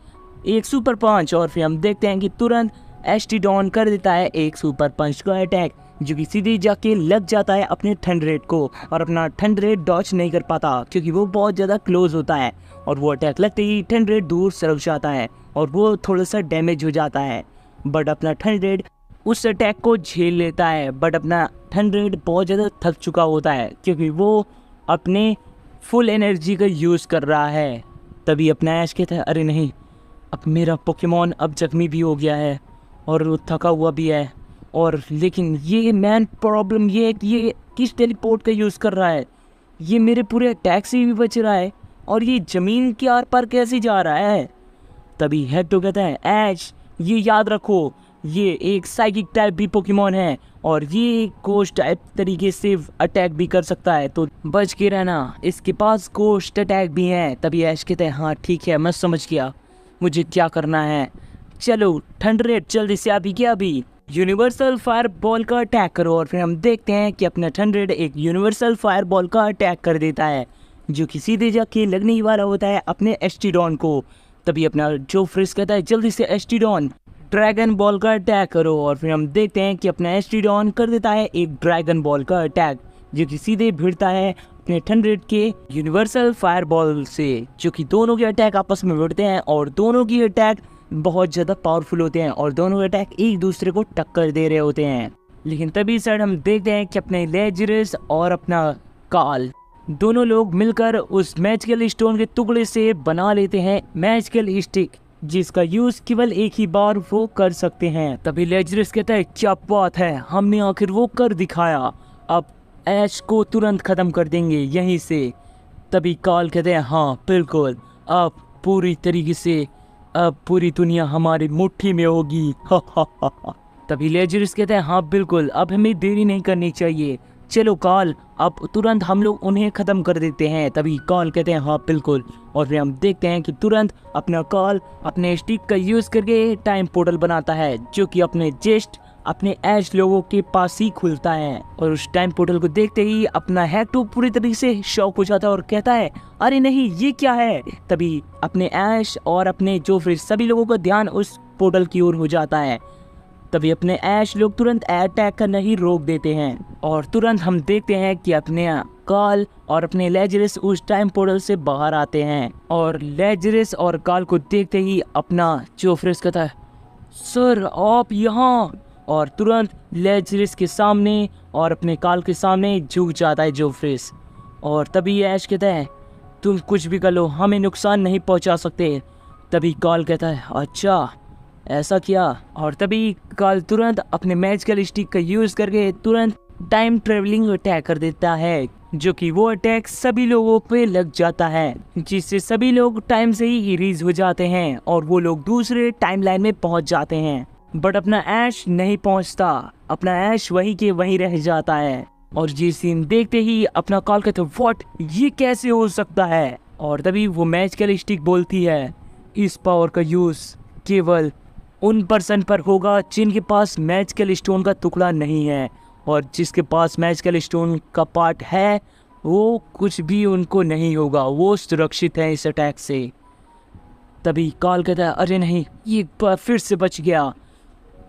एक सुपर पंच। और फिर हम देखते हैं कि तुरंत एस्टिडॉन कर देता है एक सुपर पंच का अटैक, जो कि सीधे जाके लग जाता है अपने थंडरेड को। और अपना थंडरेड डॉज नहीं कर पाता क्योंकि वो बहुत ज़्यादा क्लोज होता है, और वो अटैक लगते ही थंडरेड दूर सरक जाता है और वो थोड़ा सा डैमेज हो जाता है। बट अपना थंडरेड उस अटैक को झेल लेता है, बट अपना थंडरेड बहुत ज़्यादा थक चुका होता है क्योंकि वो अपने फुल एनर्जी का यूज़ कर रहा है। तभी अपना ऐश कहता है अरे नहीं, अब मेरा पोकेमॉन अब जख्मी भी हो गया है और वो थका हुआ भी है, और लेकिन ये मैन प्रॉब्लम ये है कि ये किस टेलीपोर्ट का यूज़ कर रहा है, ये मेरे पूरे अटैक से भी बच रहा है और ये ज़मीन के आर पार कैसे जा रहा है। तभी हेक्टो कहता है ऐश ये याद रखो, ये एक साइकिक टाइप भी पोकेमॉन है और ये कोस्ट टाइप तरीके से अटैक भी कर सकता है, तो बच के रहना, इसके पास कोस्ट अटैक भी है। तभी ऐश कहते हैं हाँ ठीक है मैं समझ गया मुझे क्या करना है, चलो थंडरेड जल्दी से अभी क्या अभी यूनिवर्सल फायर बॉल का अटैक करो। और फिर हम देखते हैं कि अपना थंडरेड एक यूनिवर्सल फायर बॉल का अटैक कर देता है, जो कि सीधे जाके लगने ही वाला होता है अपने एस्टिडॉन को। तभी अपना जो फ्रिज कहता है जल्दी से एस्टिडॉन ड्रैगन बॉल का अटैक करो। और फिर हम देखते हैं कि अपना एस्टिडॉन कर देता है एक ड्रैगन बॉल का अटैक, जो कि सीधे भिड़ता है अपने थंडरेड के यूनिवर्सल फायर बॉल से, जो कि दोनों के अटैक आपस में भिड़ते हैं और दोनों की अटैक बहुत ज़्यादा पावरफुल होते हैं और दोनों अटैक एक दूसरे को टक्कर दे रहे होते हैं। लेकिन तभी सर हम देखते हैं कि अपने लेजरस और अपना काल दोनों लोग मिलकर उस मैजिकल स्टोन के टुकड़े से बना लेते हैं मैजिकल स्टिक, जिसका यूज केवल एक ही बार वो कर सकते हैं। तभी लेजरस कहता है क्या बात है, हमने आखिर वो कर दिखाया, अब ऐश को तुरंत खत्म कर देंगे यहीं से। तभी काल कहते हैं हाँ बिल्कुल, अब पूरी तरीके से अब पूरी दुनिया हमारी मुट्ठी में होगी। तभी लेजरस कहते हैं हाँ बिल्कुल, अब हमें देरी नहीं करनी चाहिए, चलो काल अब तुरंत हम लोग उन्हें ख़त्म कर देते हैं। तभी काल कहते हैं हाँ बिल्कुल, और फिर हम देखते हैं कि तुरंत अपना काल अपने स्टिक का यूज़ करके टाइम पोर्टल बनाता है, जो कि अपने जस्ट अपने ऐश लोगों के पास ही खुलता है। और उस टाइम पोर्टल को देखते ही अपना हेक्टो पूरी तरीके से शॉक हो जाता है और कहता है अरे नहीं ये क्या है। तभी अपने ऐश और अपने जो फिर सभी लोगों का ध्यान उस पोर्टल की ओर हो जाता है। तभी अपने ऐश लोग तुरंत अटैक करना ही रोक देते हैं और तुरंत हम देखते हैं कि अपने काल और अपने लेजरस उस टाइम पोर्टल से बाहर आते हैं। और लेजरस और काल को देखते ही अपना जोफ्रिस कहता है सर आप यहाँ, और तुरंत लेजरस के सामने और अपने काल के सामने झुक जाता है जोफ्रिस। और तभी ऐश कहता है तुम कुछ भी कर लो हमें नुकसान नहीं पहुंचा सकते। तभी काल कहता है अच्छा ऐसा क्या। और तभी काल तुरंत अपने मैजिकल स्टिक का यूज करके तुरंत टाइम ट्रेवलिंग अटैक कर देता है, जो कि वो अटैक सभी लोगों पे लग जाता है, जिससे सभी लोग टाइम से ही इरेज हो जाते हैं और वो लोग दूसरे टाइमलाइन में पहुंच जाते हैं। बट अपना ऐश नहीं पहुंचता, अपना ऐश वहीं के वहीं रह जाता है। और ये सीन देखते ही अपना काल कहता है व्हाट, ये कैसे हो सकता है। और तभी वो मैजिकल स्टिक बोलती है इस पावर का यूज केवल उन पर्सन पर होगा जिनके पास मैजिकल स्टोन का टुकड़ा नहीं है, और जिसके पास मैजिकल स्टोन का पार्ट है वो कुछ भी उनको नहीं होगा, वो सुरक्षित है इस अटैक से। तभी काल कहता है अरे नहीं ये फिर से बच गया।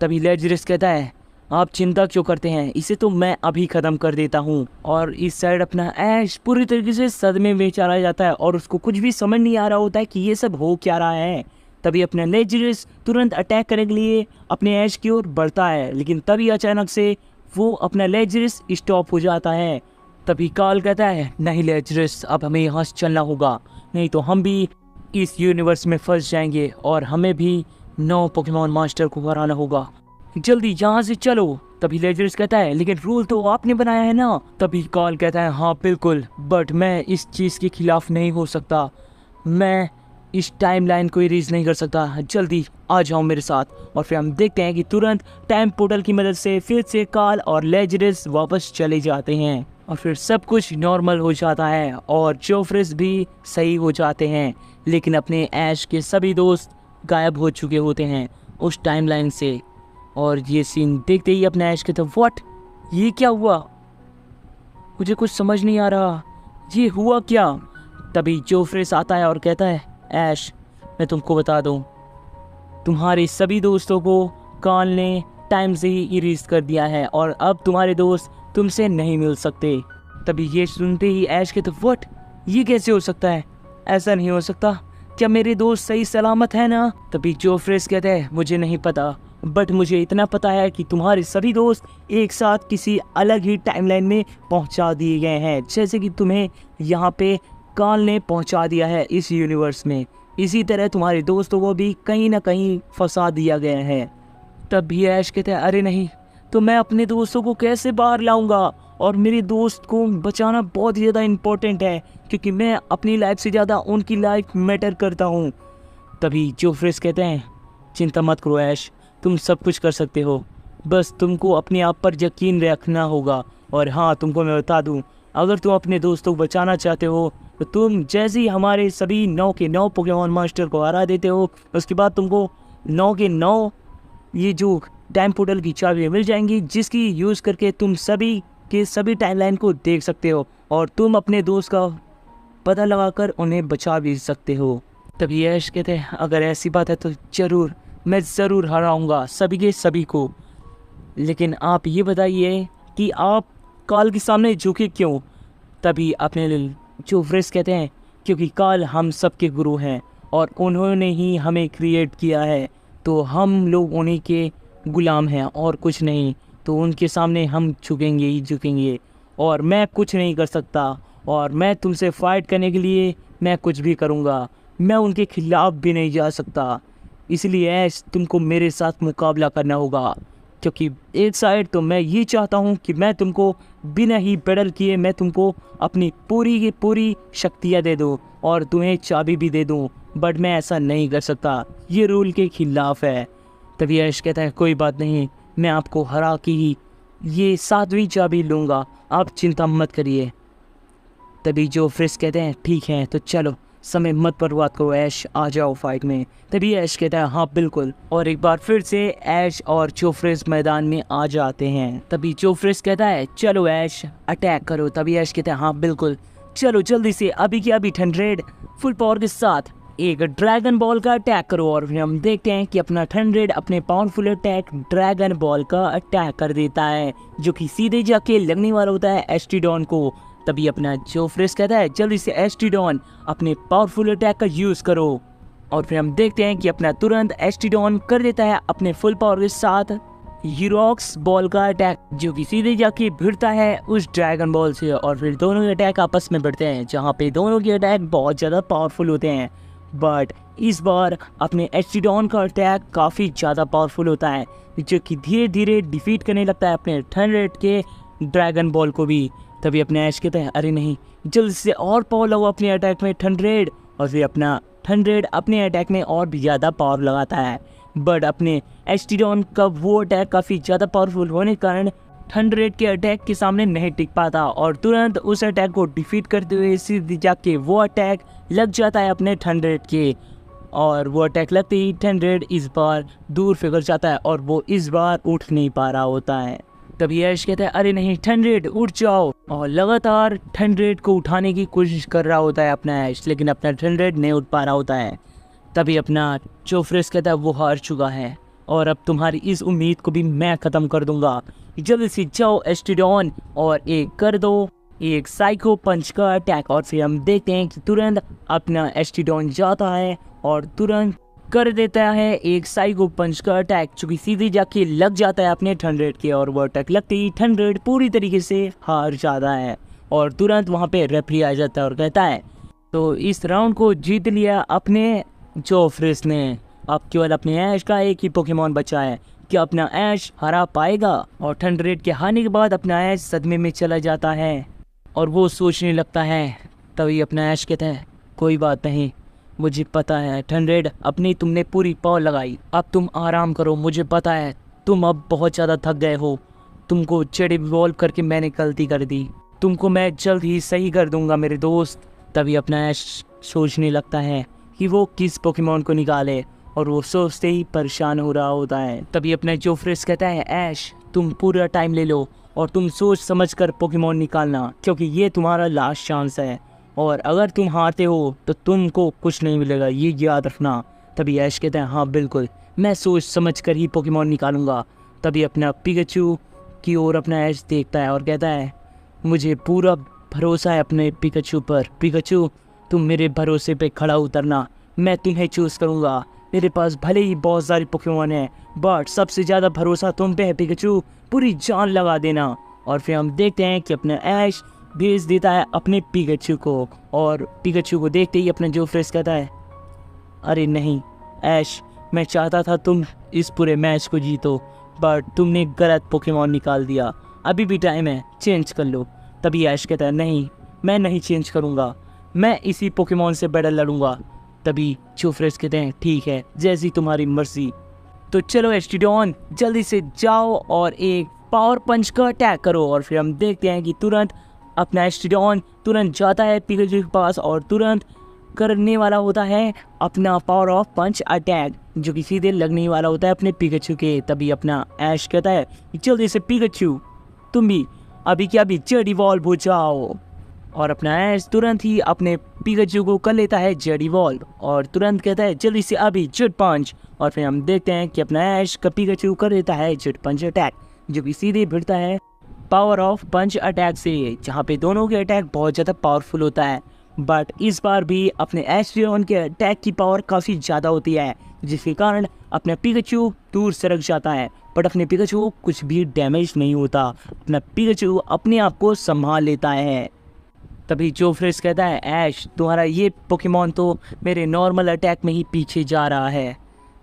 तभी लेजरस कहता है आप चिंता क्यों करते हैं, इसे तो मैं अभी ख़त्म कर देता हूँ। और इस साइड अपना ऐश पूरी तरीके से सदमे में चला जाता है और उसको कुछ भी समझ नहीं आ रहा होता है कि ये सब हो क्या रहा है। तभी अपना लेजरस तुरंत अटैक करने के लिए अपने ऐश की ओर बढ़ता है, लेकिन तभी अचानक से वो अपना लेजरस स्टॉप हो जाता है। तभी काल कहता है नहीं लेजरस अब हमें यहाँ से चलना होगा, नहीं तो हम भी इस यूनिवर्स में फंस जाएंगे और हमें भी 9 पोकेमॉन मास्टर को हराना होगा, जल्दी यहाँ से चलो। तभी लेजरस कहता है लेकिन रूल तो आपने बनाया है ना। तभी काल कहता है हाँ बिल्कुल, बट मैं इस चीज़ के खिलाफ नहीं हो सकता, मैं इस टाइमलाइन को इरेज नहीं कर सकता, जल्दी आ जाओ मेरे साथ। और फिर हम देखते हैं कि तुरंत टाइम पोर्टल की मदद से फिर से काल और लेजरस वापस चले जाते हैं। और फिर सब कुछ नॉर्मल हो जाता है और जोफ्रिस भी सही हो जाते हैं। लेकिन अपने ऐश के सभी दोस्त गायब हो चुके होते हैं उस टाइमलाइन से। और ये सीन देखते ही अपने ऐश कहते व्हाट, ये क्या हुआ, मुझे कुछ समझ नहीं आ रहा, ये हुआ क्या। तभी जोफ्रिस आता है और कहता है ऐश, मैं तुमको बता दूं, तुम्हारे सभी दोस्तों को कार्ल ने टाइम से ही इरेज कर दिया है और अब तुम्हारे दोस्त तुमसे नहीं मिल सकते। तभी ये सुनते ही ऐश कहते व्हाट, ये कैसे हो सकता है, ऐसा नहीं हो सकता, क्या मेरे दोस्त सही सलामत है ना। तभी जोफ्रिस कहते हैं मुझे नहीं पता, बट मुझे इतना पता है कि तुम्हारे सभी दोस्त एक साथ किसी अलग ही टाइमलाइन में पहुंचा दिए गए हैं, जैसे कि तुम्हें यहाँ पे कार्ल ने पहुंचा दिया है इस यूनिवर्स में, इसी तरह तुम्हारे दोस्तों को भी कहीं ना कहीं फंसा दिया गया है। तब भी ऐश कहते हैं अरे नहीं, तो मैं अपने दोस्तों को कैसे बाहर लाऊंगा, और मेरे दोस्त को बचाना बहुत ही ज़्यादा इम्पोर्टेंट है क्योंकि मैं अपनी लाइफ से ज़्यादा उनकी लाइफ मैटर करता हूँ। तभी जोफ्रिस कहते हैं चिंता मत करो ऐश, तुम सब कुछ कर सकते हो, बस तुमको अपने आप पर यकीन रखना होगा। और हाँ, तुमको मैं बता दूँ, अगर तुम अपने दोस्तों को बचाना चाहते हो तो तुम जैसे ही हमारे सभी 9 के 9 पोकेमॉन मास्टर को हरा देते हो, उसके बाद तुमको 9 के 9 ये जो टाइम पोर्टल की चाबियाँ मिल जाएंगी, जिसकी यूज़ करके तुम सभी के सभी टाइमलाइन को देख सकते हो और तुम अपने दोस्त का पता लगाकर उन्हें बचा भी सकते हो। तभी ऐश कहते हैं अगर ऐसी बात है तो ज़रूर, मैं ज़रूर हराऊंगा सभी के सभी को, लेकिन आप ये बताइए कि आप कार्ल के सामने झुके क्यों। तभी अपने जोफ्रिस कहते हैं क्योंकि कार्ल हम सब के गुरु हैं और उन्होंने ही हमें क्रिएट किया है, तो हम लोग उन्हीं के गुलाम हैं और कुछ नहीं, तो उनके सामने हम झुकेंगे ही झुकेंगे और मैं कुछ नहीं कर सकता, और मैं तुमसे फाइट करने के लिए मैं कुछ भी करूँगा, मैं उनके खिलाफ़ भी नहीं जा सकता। इसलिए ऐश तुमको मेरे साथ मुकाबला करना होगा, क्योंकि एक साइड तो मैं ये चाहता हूँ कि मैं तुमको बिना ही बैटल किए मैं तुमको अपनी पूरी की पूरी शक्तियाँ दे दूँ और तुम्हें चाबी भी दे दूँ, बट मैं ऐसा नहीं कर सकता, ये रूल के खिलाफ़ है। तभी ऐश कहता है कोई बात नहीं, मैं आपको हरा के ही ये 7वीं चाबी लूँगा, आप चिंता मत करिए। तभी जोफ्रिस कहते हैं ठीक है, तो चलो समय मत बर्बाद करो ऐश, आ जाओ फाइट में। तभी ऐश कहता है हाँ बिल्कुल, और एक बार फिर से ऐश और जोफ्रिस मैदान में आ जाते हैं। तभी जोफ्रिस कहता है चलो ऐश अटैक करो। तभी ऐश कहता है हाँ बिल्कुल, चलो जल्दी से अभी के अभी 100 फुल पावर के साथ एक ड्रैगन बॉल का अटैक करो। और फिर हम देखते हैं कि अपना 100 अपने पावरफुल अटैक ड्रैगन बॉल का अटैक कर देता है, जो कि सीधे जाके लगने वाला होता है एस्टिडॉन को। तभी अपना जोफ्रिस कहता है जल्दी से एस्टिडॉन अपने पावरफुल अटैक का यूज करो। और फिर हम देखते हैं कि अपना तुरंत एस्टिडॉन कर देता है अपने फुल पावर के साथ यूरोक्स बॉल का अटैक, जो कि सीधे जाके भिड़ता है उस ड्रैगन बॉल से। और फिर दोनों के अटैक आपस में भिड़ते हैं, जहाँ पे दोनों के अटैक बहुत ज़्यादा पावरफुल होते हैं, बट इस बार अपने एस्टिडॉन का अटैक काफ़ी ज़्यादा पावरफुल होता है, जो कि धीरे धीरे डिफीट करने लगता है अपने 100 के ड्रैगन बॉल को भी। तभी अपने ऐश कहते हैं अरे नहीं, जल्दी से और पावर लगाओ अपने अटैक में 100। और फिर अपना 100 अपने अटैक में और भी ज़्यादा पावर लगाता है, बट अपने एस्टिडॉन का वो अटैक काफ़ी ज़्यादा पावरफुल होने के कारण 100 के अटैक के सामने नहीं टिक पाता, और तुरंत उस अटैक को डिफीट करते हुए सीधे जाके वो अटैक लग जाता है अपने 100 के। और वो अटैक लगते ही 100 इस बार दूर फिगर जाता है और वो इस बार उठ नहीं पा रहा होता है। तभी ऐश कहता है अरे नहीं 100 उठ जाओ, और लगातार 100 को उठाने की कोशिश कर रहा होता है अपना ऐश, लेकिन अपना 100 नहीं उठ पा रहा होता है। तभी अपना जोफ्रिस कहता है वो हार चुका है और अब तुम्हारी इस उम्मीद को भी मैं ख़त्म कर दूंगा, जल्दी से जाओ एस्टिडॉन और एक कर दो एक साइको पंच का अटैक। और फिर हम देखते हैं कि तुरंत अपना एस्टिडॉन जाता है और तुरंत कर देता है एक साइको पंच का अटैक, जो कि सीधे जाके लग जाता है अपने 100 के, और वो अटैक लगते ही 100 पूरी तरीके से हार जाता है। और तुरंत वहाँ पे रेफरी आ जाता है और कहता है तो इस राउंड को जीत लिया अपने जोफ्रिस ने, अब केवल अपने ऐश का एक ही पोकेमॉन बचा है, क्या अपना ऐश हरा पाएगा। और 100 के हारने के बाद अपना ऐश सदमे में चला जाता है और वो सोचने लगता है। तभी अपना ऐश कहता है कोई बात नहीं, मुझे पता है 100 अपनी तुमने पूरी पावर लगाई, अब तुम आराम करो, मुझे पता है तुम अब बहुत ज़्यादा थक गए हो, तुमको जेड इवॉल्व करके मैंने गलती कर दी, तुमको मैं जल्द ही सही कर दूंगा मेरे दोस्त। तभी अपना ऐश सोचने लगता है कि वो किस पोकेमॉन को निकाले, और वो सोचते ही परेशान हो रहा होता है। तभी अपना जोफ्रेस कहता है, ऐश तुम पूरा टाइम ले लो और तुम सोच समझ कर पोकेमॉन निकालना, क्योंकि ये तुम्हारा लास्ट चांस है, और अगर तुम हारते हो तो तुमको कुछ नहीं मिलेगा, ये याद रखना। तभी ऐश कहता है, हाँ बिल्कुल, मैं सोच समझ कर ही पोकेमॉन निकालूंगा। तभी अपना पिकाचू की ओर अपना ऐश देखता है और कहता है, मुझे पूरा भरोसा है अपने पिकाचू पर। पिकाचू तुम मेरे भरोसे पे खड़ा उतरना, मैं तुम्हें चूज़ करूँगा। मेरे पास भले ही बहुत सारे पोकेमॉन हैं, बट सबसे ज़्यादा भरोसा तुम पे है पिकाचू, पूरी जान लगा देना। और फिर हम देखते हैं कि अपना ऐश भेज देता है अपने पिकाचू को, और पिकाचू को देखते ही अपना जोफ्रेस कहता है, अरे नहीं ऐश, मैं चाहता था तुम इस पूरे मैच को जीतो, बट तुमने गलत पोकेमॉन निकाल दिया। अभी भी टाइम है, चेंज कर लो। तभी ऐश कहता है, नहीं मैं नहीं चेंज करूँगा, मैं इसी पोकेमॉन से बैटल लड़ूंगा। तभी जोफ्रेस कहते हैं, ठीक है जैसी तुम्हारी मर्जी। तो चलो एस्टिडोन जल्दी से जाओ और एक पावर पंच का अटैक करो। और फिर हम देखते हैं कि तुरंत अपना एस्टिडोन तुरंत जाता है पिकाचू के पास और तुरंत करने वाला होता है अपना पावर ऑफ पंच अटैक, जो कि सीधे लगने वाला होता है अपने पिकाचू के। तभी अपना ऐश कहता है, जल्दी से पिकाचू तुम भी अभी क्या भी जेड इवॉल्व हो जाओ। और अपना ऐश तुरंत ही अपने पिकाचू को कर लेता है जेड इवॉल्व और तुरंत कहता है, जल्दी से अभी जेड पंच। और फिर हम देखते हैं कि अपना ऐश का पिकाचू कर देता है जेड पंच अटैक, जो कि सीधे भिड़ता है पावर ऑफ पंच अटैक से, जहाँ पे दोनों के अटैक बहुत ज़्यादा पावरफुल होता है। बट इस बार भी अपने एस्टिडोन के अटैक की पावर काफ़ी ज़्यादा होती है, जिसके कारण अपना पिकाचू दूर सरक जाता है, बट अपने पिकाचू को कुछ भी डैमेज नहीं होता। अपना पिकाचू अपने आप को संभाल लेता है। तभी जोफ्रेस कहता है, ऐश तुम्हारा ये पोकेमॉन तो मेरे नॉर्मल अटैक में ही पीछे जा रहा है,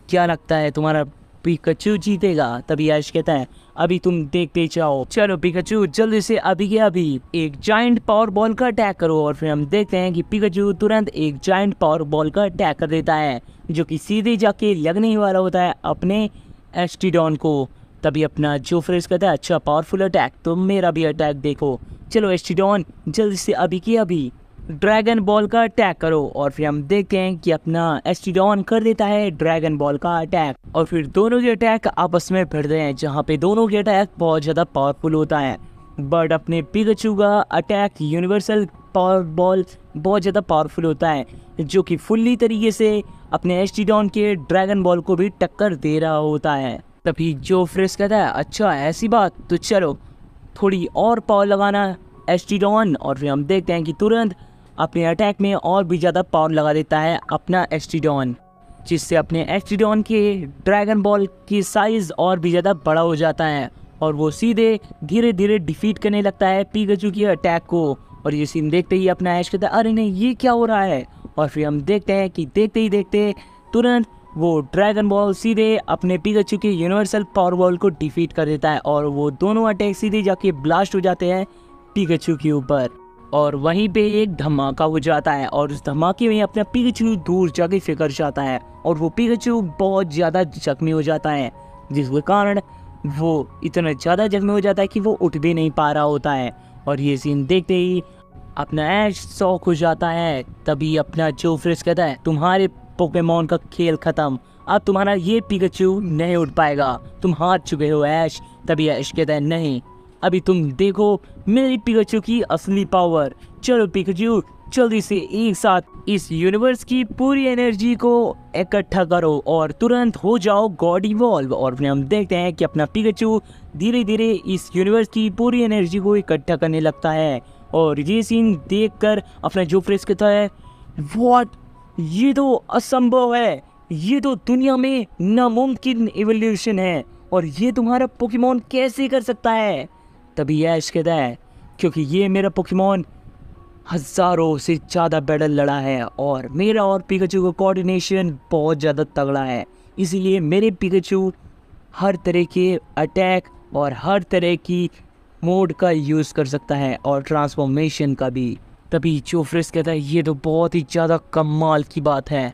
क्या लगता है तुम्हारा पिकाचू जीतेगा? तभी ऐश कहता है, अभी तुम देखते जाओ। चलो पिकाचू जल्दी से अभी के अभी एक जायंट पावर बॉल का अटैक करो। और फिर हम देखते हैं कि पिकाचू तुरंत एक जायंट पावर बॉल का अटैक कर देता है, जो कि सीधे जाके लगने ही वाला होता है अपने एस्टिडोन को। तभी अपना जोफ्रेस कहता है, अच्छा पावरफुल अटैक, तो मेरा भी अटैक देखो। चलो एस्टिडोन जल्दी से अभी के अभी ड्रैगन बॉल का अटैक करो। और फिर हम देखते हैं कि अपना एस्टिडोन कर देता है ड्रैगन बॉल का अटैक, और फिर दोनों के अटैक आपस में भिड़ते हैं, जहाँ पे दोनों के अटैक बहुत ज़्यादा पावरफुल होता है। बट अपने पिकाचू का अटैक यूनिवर्सल पावर बॉल बहुत ज़्यादा पावरफुल होता है, जो कि फुल्ली तरीके से अपने एस्टिडोन के ड्रैगन बॉल को भी टक्कर दे रहा होता है। तभी जोफ्रेस कहता है, अच्छा ऐसी बात, तो चलो थोड़ी और पावर लगाना एस्टिडोन। और फिर हम देखते हैं कि तुरंत अपने अटैक में और भी ज़्यादा पावर लगा देता है अपना एस्टिडोन, जिससे अपने एस्टिडोन के ड्रैगन बॉल की साइज़ और भी ज़्यादा बड़ा हो जाता है, और वो सीधे धीरे धीरे डिफीट करने लगता है पिकाचू के अटैक को। और ये सीन देखते ही अपना ऐश कहता है, अरे नहीं ये क्या हो रहा है? और फिर हम देखते हैं कि देखते ही देखते तुरंत वो ड्रैगन बॉल सीधे अपने पिकाचू के यूनिवर्सल पावर बॉल को डिफीट कर देता है, और वो दोनों अटैक सीधे जाके ब्लास्ट हो जाते हैं पिकाचू के ऊपर। और वहीं पे एक धमाका हो जाता है, और उस धमाके में अपना पिकाचू दूर जाके फिकर जाता है, और वो पिकाचू बहुत ज़्यादा जख्मी हो जाता है, जिसके कारण वो इतना ज़्यादा जख्मी हो जाता है कि वो उठ भी नहीं पा रहा होता है। और ये सीन देखते ही अपना ऐश शॉक हो जाता है। तभी अपना जोफ्रेस कहता है, तुम्हारे पोकेमॉन का खेल खत्म, अब तुम्हारा ये पिकाचू नहीं उठ पाएगा, तुम हार चुके हो ऐश। तभी ऐश कहता है, नहीं अभी तुम देखो मेरी पिकाचू की असली पावर। चलो पिकाचू जल्दी से एक साथ इस यूनिवर्स की पूरी एनर्जी को इकट्ठा करो और तुरंत हो जाओ गॉड इवॉल्व। और फिर हम देखते हैं कि अपना पिकाचू धीरे धीरे इस यूनिवर्स की पूरी एनर्जी को इकट्ठा करने लगता है। और ये सीन देखकर अपना जोफ्रेस कहता है, व्हाट, ये तो असंभव है, ये तो दुनिया में नामुमकिन इवोल्यूशन है, और ये तुम्हारा पोकेमॉन कैसे कर सकता है? तभी ऐश कहता है, क्योंकि ये मेरा पोकेमॉन हज़ारों से ज़्यादा बैटल लड़ा है, और मेरा और पिकाचू का कोऑर्डिनेशन बहुत ज़्यादा तगड़ा है, इसीलिए मेरे पिकाचू हर तरह के अटैक और हर तरह की मोड का यूज़ कर सकता है, और ट्रांसफॉर्मेशन का भी। तभी जोफ्रेस कहता है, ये तो बहुत ही ज़्यादा कमाल की बात है,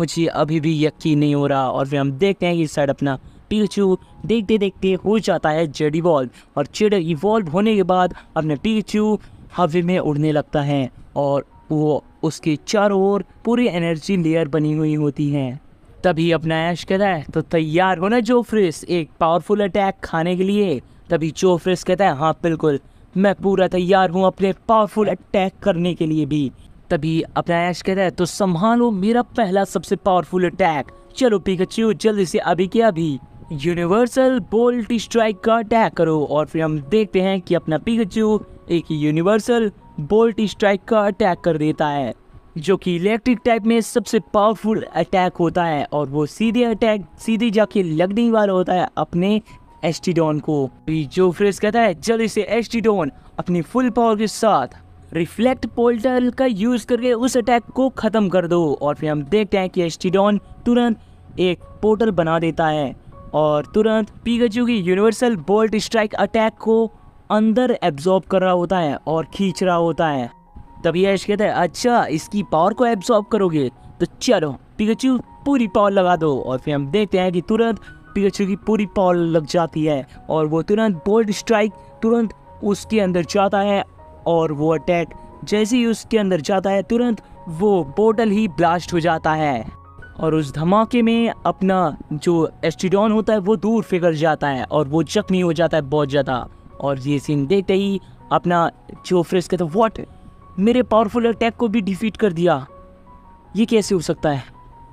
मुझे अभी भी यकीन नहीं हो रहा। और फिर हम देखते हैं कि इस साइड अपना पिकाचू देखते देखते हो जाता है जेड इवॉल्व, और जेड इवॉल्व होने के बाद अपने पिकाचू हवा में उड़ने लगता है और वो उसके चारों ओर पूरी एनर्जी लेयर बनी हुई होती है। तभी अपना ऐश कहता है, तो तैयार हो ना जोफ्रिस एक पावरफुल अटैक खाने के लिए। तभी जोफ्रिस कहता है, हाँ बिल्कुल, मैं पूरा तैयार हूँ अपने पावरफुल अटैक करने के लिए भी। तभी अपना ऐश कहता है, तो संभालो मेरा पहला सबसे पावरफुल अटैक। चलो पिकाचू जल्दी से अभी के अभी यूनिवर्सल बोल्ट स्ट्राइक का अटैक करो। और फिर हम देखते हैं कि अपना पिकाचू एक यूनिवर्सल बोल्ट स्ट्राइक का अटैक कर देता है, जो कि इलेक्ट्रिक टाइप में सबसे पावरफुल अटैक होता है और वो सीधे जाके लगने वाला होता है अपने एस्टिडोन को। जोफ्रिस कहता है, जल्दी से एस्टिडोन अपनी फुल पावर के साथ रिफ्लेक्ट पोर्टल का यूज करके उस अटैक को खत्म कर दो। और फिर हम देखते हैं कि एस्टिडोन तुरंत एक पोर्टल बना देता है और तुरंत पिकाचू की यूनिवर्सल बोल्ट स्ट्राइक अटैक को अंदर एब्जॉर्ब कर रहा होता है और खींच रहा होता है। तभी ऐश कहता है, अच्छा इसकी पावर को एब्जॉर्ब करोगे, तो चलो पिकाचू पूरी पावर लगा दो। और फिर हम देखते हैं कि तुरंत पिकाचू की पूरी पावर लग जाती है और वो तुरंत बोल्ट स्ट्राइक तुरंत उसके अंदर जाता है और वो अटैक जैसे ही उसके अंदर जाता है तुरंत वो पोर्टल ही ब्लास्ट हो जाता है और उस धमाके में अपना जो एस्टिडोन होता है वो दूर फिकर जाता है और वो जख्मी हो जाता है बहुत ज़्यादा। और ये सीन देखते ही अपना जोफ्रिस कहता है, व्हाट, मेरे पावरफुल अटैक को भी डिफीट कर दिया, ये कैसे हो सकता है।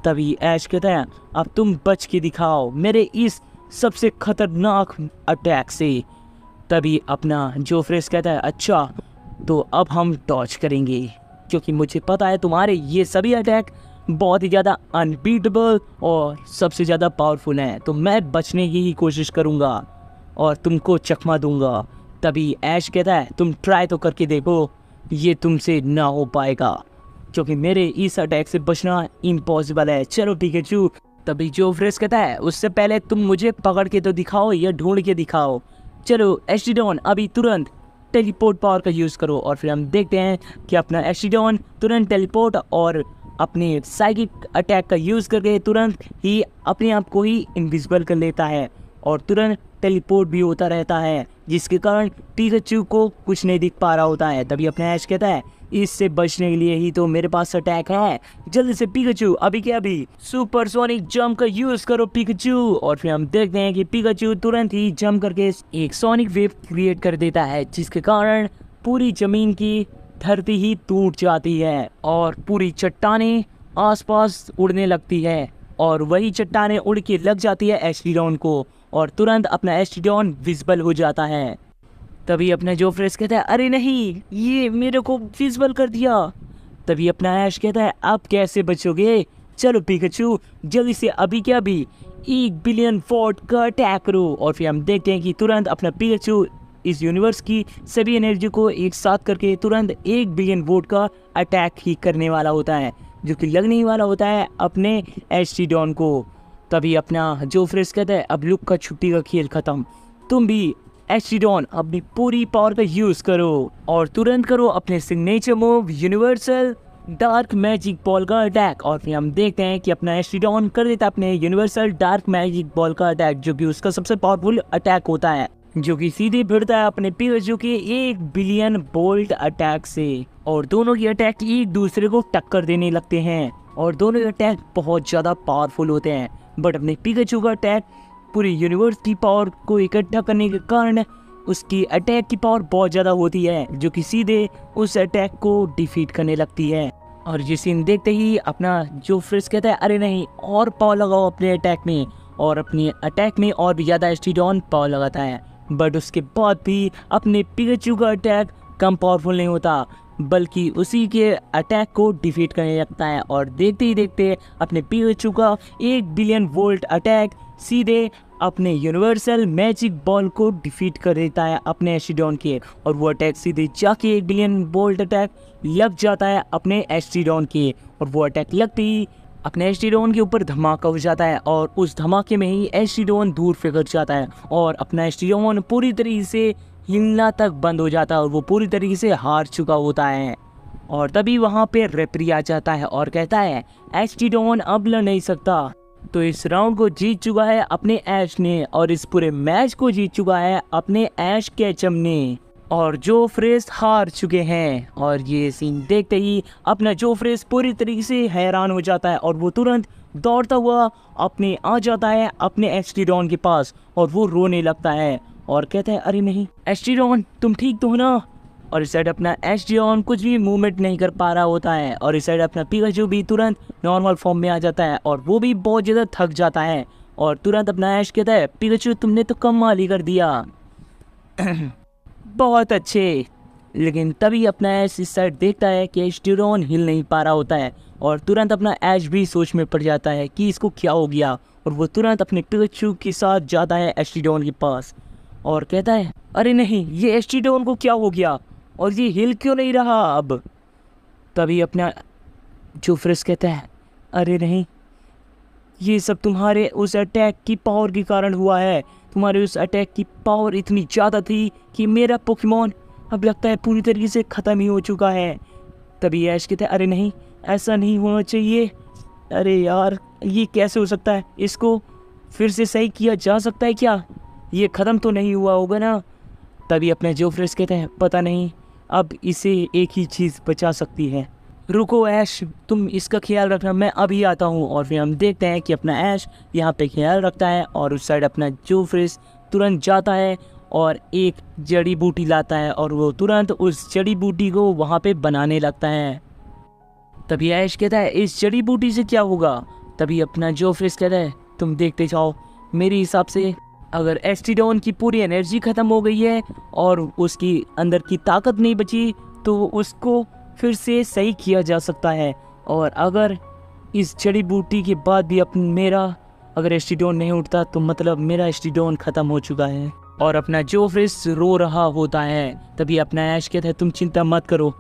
तभी ऐश कहता है, अब तुम बच के दिखाओ मेरे इस सबसे खतरनाक अटैक से। तभी अपना जोफ्रिस कहता है, अच्छा तो अब हम डॉज करेंगे क्योंकि मुझे पता है तुम्हारे ये सभी अटैक बहुत ही ज़्यादा अनबीटेबल और सबसे ज़्यादा पावरफुल हैं, तो मैं बचने की ही कोशिश करूँगा और तुमको चकमा दूंगा। तभी ऐश कहता है, तुम ट्राई तो करके देखो, ये तुमसे ना हो पाएगा क्योंकि मेरे इस अटैक से बचना इम्पॉसिबल है। चलो पिकाचू। तभी जोफ्रिस कहता है, उससे पहले तुम मुझे पकड़ के तो दिखाओ या ढूंढ के दिखाओ। चलो एस्टिडोन अभी तुरंत टेलीपोर्ट पावर का यूज़ करो। और फिर हम देखते हैं कि अपना एस्टिडोन तुरंत टेलीपोर्ट और अपने साइकिक अटैक का यूज़ करके तुरंत ही अपने आप को ही इनविजिबल कर लेता है और तुरंत टेलीपोर्ट भी होता रहता है, जिसके कारण पिकाचू को कुछ नहीं दिख पा रहा होता है। तभी अपना ऐश कहता है, इससे बचने के लिए ही तो मेरे पास अटैक है, जल्दी से पिकाचू अभी के अभी सुपर सोनिक जंप का यूज करो पिकाचू। और फिर हम देखते हैं कि पिकाचू तुरंत ही जंप करके एक सोनिक वेव क्रिएट कर देता है, जिसके कारण पूरी जमीन की धरती ही टूट जाती है और पूरी चट्टानें आसपास उड़ने लगती है और वही चट्टानें उड़ के लग जाती है एस्टिडोन को और तुरंत अपना एस्टिडोन विजिबल हो जाता है। तभी अपना जोफ्रिस कहता है, अरे नहीं, ये मेरे को विजिबल कर दिया। तभी अपना ऐश कहता है, अब कैसे बचोगे, चलो पिकाचू जल्दी से अभी के अभी 1 बिलियन वॉट का अटैक करो। और फिर हम देखते हैं कि तुरंत अपना पिकाचू इस यूनिवर्स की सभी एनर्जी को एक साथ करके तुरंत 1 बिलियन वोट का अटैक ही करने वाला होता है, जो कि लगने ही वाला होता है अपने एस्टिडोन को। तभी अपना जोफ्रिस कहता है, अब लुक का छुट्टी का खेल खत्म, तुम भी एस्टिडोन अपनी पूरी पावर का यूज करो और तुरंत करो अपने signature move universal dark magic ball का अटैक। और फिर हम देखते हैं कि अपना एस्टिडोन कर देता है अपने यूनिवर्सल डार्क मैजिक बॉल का अटैक, जो कि उसका सबसे पावरफुल अटैक होता है, जो कि सीधे भिड़ता है अपने पिकाचू के 1 बिलियन बोल्ट अटैक से। और दोनों की अटैक एक दूसरे को टक्कर देने लगते हैं और दोनों के अटैक बहुत ज़्यादा पावरफुल होते हैं। बट अपने पिकाचू का अटैक पूरी यूनिवर्स की पावर को इकट्ठा करने के कारण उसकी अटैक की पावर बहुत ज़्यादा होती है, जो कि सीधे उस अटैक को डिफीट करने लगती है। और ये सीन देखते ही अपना जोफ्रिस कहता है, अरे नहीं, और पावर लगाओ अपने अटैक में। और अपने अटैक में और भी ज़्यादा एस्टिडोन पावर लगाता है, बट उसके बाद भी अपने पिकाचू का अटैक कम पावरफुल नहीं होता, बल्कि उसी के अटैक को डिफीट करने लगता है। और देखते ही देखते अपने पिकाचू का 1 बिलियन वोल्ट अटैक सीधे अपने यूनिवर्सल मैजिक बॉल को डिफीट कर देता है अपने एस्टिडोन के, और वो अटैक सीधे जाके 1 बिलियन वोल्ट अटैक लग जाता है अपने एस्टिडोन के। और वो अटैक लगते ही अपने एस्टिडोन के ऊपर धमाका हो जाता है और उस धमाके में ही एस्टिडोन दूर फिसल जाता है और अपना एस्टिडोन पूरी तरीके से हिलना तक बंद हो जाता है और वो पूरी तरीके से हार चुका होता है। और तभी वहाँ पे रेफरी आ जाता है और कहता है, एस्टिडोन अब लड़ नहीं सकता। तो इस राउंड को जीत चुका है अपने ऐश ने और इस पूरे मैच को जीत चुका है अपने ऐश केचम ने। और जोफ्रेस हार चुके हैं। और ये सीन देखते ही अपना जोफ्रेस पूरी तरीके से हैरान हो जाता है और वो तुरंत दौड़ता हुआ अपने आ जाता है अपने एस्टिडॉन के पास और वो रोने लगता है और कहता है अरे नहीं एस्टिडॉन तुम ठीक तो हो ना। और इस साइड अपना एस्टिडॉन कुछ भी मूवमेंट नहीं कर पा रहा होता है और इस साइड अपना पिकाचू भी तुरंत नॉर्मल फॉर्म में आ जाता है और वो भी बहुत ज़्यादा थक जाता है और तुरंत अपना ऐश कहता है पिकाचू तुमने तो कमाल ही कर दिया बहुत अच्छे। लेकिन तभी अपना ऐश इस साइड देखता है कि एस्टिडॉन हिल नहीं पा रहा होता है और तुरंत अपना ऐश भी सोच में पड़ जाता है कि इसको क्या हो गया और वो तुरंत अपने पिकाचू के साथ जाता है एस्टिडॉन के पास और कहता है अरे नहीं ये एस्टिडॉन को क्या हो गया और ये हिल क्यों नहीं रहा अब। तभी अपना जोफ्रेस कहता है अरे नहीं ये सब तुम्हारे उस अटैक की पावर के कारण हुआ है। तुम्हारे उस अटैक की पावर इतनी ज़्यादा थी कि मेरा पोकेमॉन अब लगता है पूरी तरीके से ख़त्म ही हो चुका है। तभी ऐश कहता है अरे नहीं ऐसा नहीं होना चाहिए। अरे यार ये कैसे हो सकता है, इसको फिर से सही किया जा सकता है क्या, ये ख़त्म तो नहीं हुआ होगा ना। तभी अपने जोफ्रेस कहते हैं पता नहीं अब इसे एक ही चीज़ बचा सकती है। रुको ऐश तुम इसका ख्याल रखना मैं अभी आता हूँ। और फिर हम देखते हैं कि अपना ऐश यहाँ पे ख्याल रखता है और उस साइड अपना जोफ्रेस तुरंत जाता है और एक जड़ी बूटी लाता है और वो तुरंत उस जड़ी बूटी को वहाँ पे बनाने लगता है। तभी ऐश कहता है इस जड़ी बूटी से क्या होगा। तभी अपना जोफ्रेस कहता है तुम देखते जाओ, मेरे हिसाब से अगर एस्टिडॉन की पूरी एनर्जी ख़त्म हो गई है और उसकी अंदर की ताकत नहीं बची तो उसको फिर से सही किया जा सकता है। और अगर इस जड़ी बूटी के बाद भी मेरा अगर एस्टिडॉन नहीं उठता तो मतलब मेरा एस्टिडॉन ख़त्म हो चुका है। और अपना जोफ्रेस रो रहा होता है। तभी अपना ऐश कहता है तुम चिंता मत करो,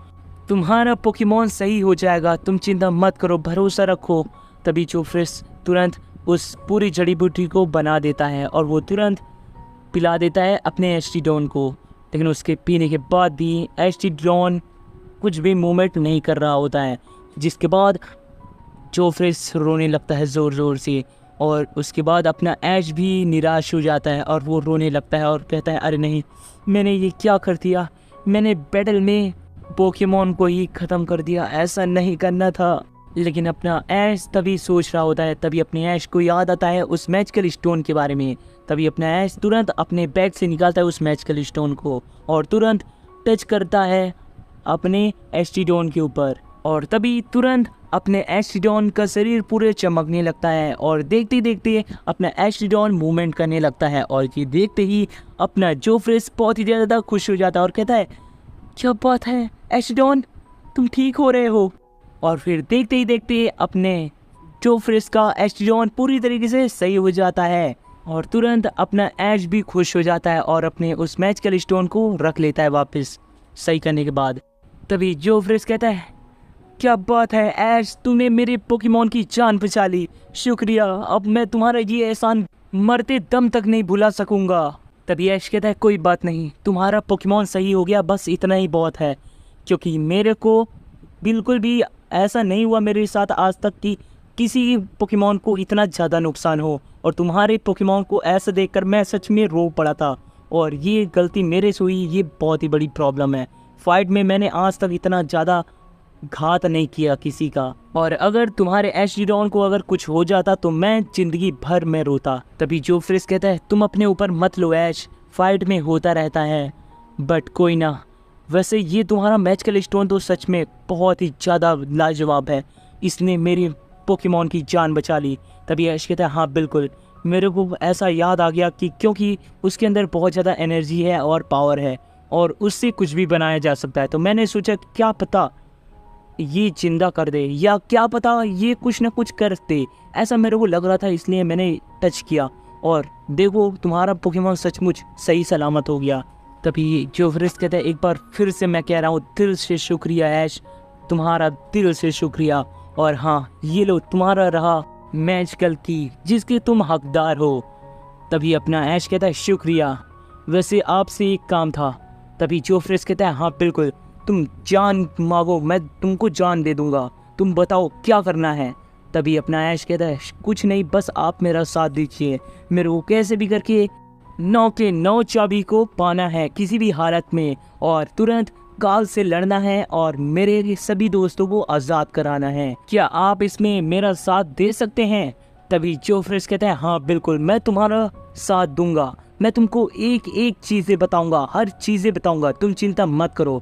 तुम्हारा पोकेमॉन सही हो जाएगा, तुम चिंता मत करो, भरोसा रखो। तभी जोफ्रेस तुरंत उस पूरी जड़ी बूटी को बना देता है और वो तुरंत पिला देता है अपने एस्टिडॉन को। लेकिन उसके पीने के बाद भी एस्टिडॉन कुछ भी मूवमेंट नहीं कर रहा होता है, जिसके बाद जोफ्रेस रोने लगता है ज़ोर ज़ोर से। और उसके बाद अपना ऐश भी निराश हो जाता है और वो रोने लगता है और कहता है अरे नहीं मैंने ये क्या कर दिया, मैंने बैटल में पोकेमॉन को ही ख़त्म कर दिया, ऐसा नहीं करना था। लेकिन अपना ऐश तभी सोच रहा होता है, तभी अपने ऐश को याद आता है उस मैजिकल स्टोन के बारे में। तभी अपना ऐश तुरंत अपने बैग से निकालता है उस मैजिकल स्टोन को और तुरंत टच करता है अपने एस्टिडॉन के ऊपर। और तभी तुरंत अपने एस्टिडॉन का शरीर पूरे चमकने लगता है और देखते देखते अपना एस्टिडॉन मूवमेंट करने लगता है। और ये देखते ही अपना जोफ्रेस बहुत ही ज़्यादा खुश हो जाता है और कहता है क्या बात है एस्टिडॉन तुम ठीक हो रहे हो। और फिर देखते ही देखते अपने जोफ्रेस का एस्टिडॉन पूरी तरीके से सही हो जाता है और तुरंत अपना ऐश भी खुश हो जाता है और अपने उस मैजिकल स्टोन को रख लेता है वापस सही करने के बाद। तभी जोफ्रेस कहता है क्या बात है ऐश, तूने मेरे पोकेमॉन की जान बचा ली, शुक्रिया, अब मैं तुम्हारा ये एहसान मरते दम तक नहीं भुला सकूंगा। तभी ऐश कहता है कोई बात नहीं, तुम्हारा पोकेमॉन सही हो गया, बस इतना ही बहुत है, क्योंकि मेरे को बिल्कुल भी ऐसा नहीं हुआ मेरे साथ आज तक कि किसी पोकेमॉन को इतना ज़्यादा नुकसान हो। और तुम्हारे पोकेमॉन को ऐसा देखकर मैं सच में रो पड़ा था और ये गलती मेरे से हुई, ये बहुत ही बड़ी प्रॉब्लम है। फाइट में मैंने आज तक इतना ज़्यादा घात नहीं किया किसी का, और अगर तुम्हारे एस्टिडॉन को अगर कुछ हो जाता तो मैं जिंदगी भर में रोता। तभी जोफ्रेस कहता है तुम अपने ऊपर मत लो ऐश, फाइट में होता रहता है, बट कोई ना, वैसे ये तुम्हारा मैजिकल स्टोन तो सच में बहुत ही ज़्यादा लाजवाब है, इसने मेरी पोकेमॉन की जान बचा ली। तभी ऐश कहता है हाँ बिल्कुल, मेरे को ऐसा याद आ गया कि क्योंकि उसके अंदर बहुत ज़्यादा एनर्जी है और पावर है और उससे कुछ भी बनाया जा सकता है, तो मैंने सोचा क्या पता ये जिंदा कर दे या क्या पता ये कुछ ना कुछ कर दे, ऐसा मेरे को लग रहा था, इसलिए मैंने टच किया और देखो तुम्हारा पोकेमॉन सचमुच सही सलामत हो गया। तभी जोफ्रेस कहता है एक बार फिर से मैं कह रहा हूँ दिल से शुक्रिया ऐश, तुम्हारा दिल से शुक्रिया, और हाँ ये लो तुम्हारा रहा मैजिकल की जिसके तुम हकदार हो। तभी अपना ऐश कहता है शुक्रिया, वैसे आपसे एक काम था। तभी जोफ्रेस कहता है हाँ बिल्कुल, तुम जान मांगो मैं तुमको जान दे दूंगा, तुम बताओ क्या करना है। तभी अपना ऐश कहता है कुछ नहीं, बस आप मेरा साथ दीजिए, मेरे को कैसे भी करके 9 के 9 चाबी को पाना है किसी भी हालत में और तुरंत काल से लड़ना है और मेरे सभी दोस्तों को आज़ाद कराना है। क्या आप इसमें मेरा साथ दे सकते हैं? तभी जोफ्रेस कहता है हाँ बिल्कुल, मैं तुम्हारा साथ दूंगा। मैं तुमको एक एक चीज़ें बताऊंगा, हर चीज़ें बताऊंगा, तुम चिंता मत करो,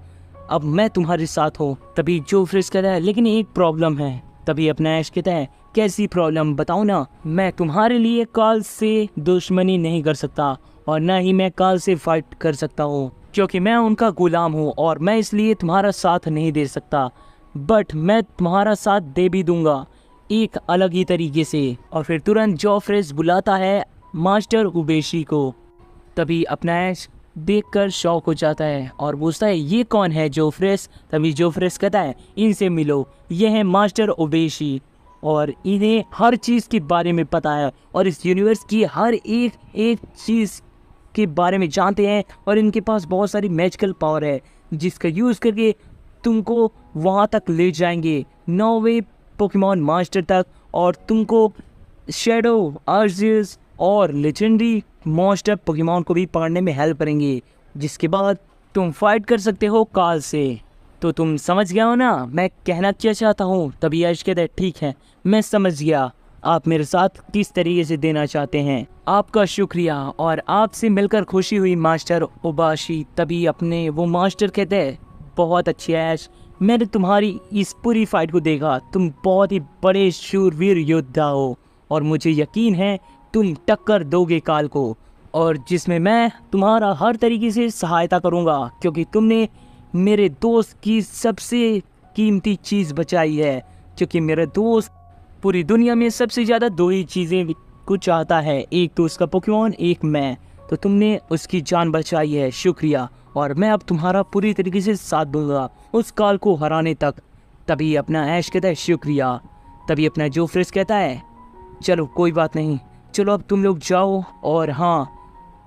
अब मैं तुम्हारे साथ हूँ। तभी जोफ्रेस कहता है लेकिन एक प्रॉब्लम है। तभी अपना ऐश कहता है कैसी प्रॉब्लम, बताओ ना। मैं तुम्हारे लिए काल से दुश्मनी नहीं कर सकता और ना ही मैं काल से फाइट कर सकता हूँ, क्योंकि मैं उनका गुलाम हूँ और मैं इसलिए तुम्हारा साथ नहीं दे सकता। बट मैं तुम्हारा साथ दे भी दूंगा एक अलग ही तरीके से। और फिर तुरंत जोफ्रेस बुलाता है मास्टर उबेशी को। तभी अपना ऐश देखकर शॉक हो जाता है और पूछता है ये कौन है जोफ्रेस? तभी जोफ्रेस कहता है इनसे मिलो, ये है मास्टर उबेशी और इन्हें हर चीज़ के बारे में पता है और इस यूनिवर्स की हर एक एक चीज़ के बारे में जानते हैं और इनके पास बहुत सारी मैजिकल पावर है जिसका यूज़ करके तुमको वहाँ तक ले जाएंगे 9वें पोकेमॉन मास्टर तक और तुमको शैडो, आर्जियस और लेजेंडरी मॉन्स्टर पोकेमॉन को भी पकड़ने में हेल्प करेंगे, जिसके बाद तुम फाइट कर सकते हो काल से। तो तुम समझ गया हो ना मैं कहना क्या चाहता हूँ? तभी ऐश कहता है ठीक है, मैं समझ गया आप मेरे साथ किस तरीके से देना चाहते हैं। आपका शुक्रिया और आपसे मिलकर खुशी हुई मास्टर उबाशी। तभी अपने वो मास्टर कहते हैं बहुत अच्छी ऐश, मैंने तुम्हारी इस पूरी फाइट को देखा, तुम बहुत ही बड़े शूरवीर योद्धा हो और मुझे यकीन है तुम टक्कर दोगे काल को, और जिसमें मैं तुम्हारा हर तरीके से सहायता करूंगा क्योंकि तुमने मेरे दोस्त की सबसे कीमती चीज़ बचाई है। क्योंकि मेरा दोस्त पूरी दुनिया में सबसे ज़्यादा 2 ही चीज़ें को चाहता है, एक तो उसका पोकेमॉन, एक मैं। तो तुमने उसकी जान बचाई है, शुक्रिया, और मैं अब तुम्हारा पूरी तरीके से साथ दूंगा उस काल को हराने तक। तभी अपना ऐश कहता है शुक्रिया। तभी अपना जोफ्रेस कहता है चलो कोई बात नहीं, चलो अब तुम लोग जाओ और हाँ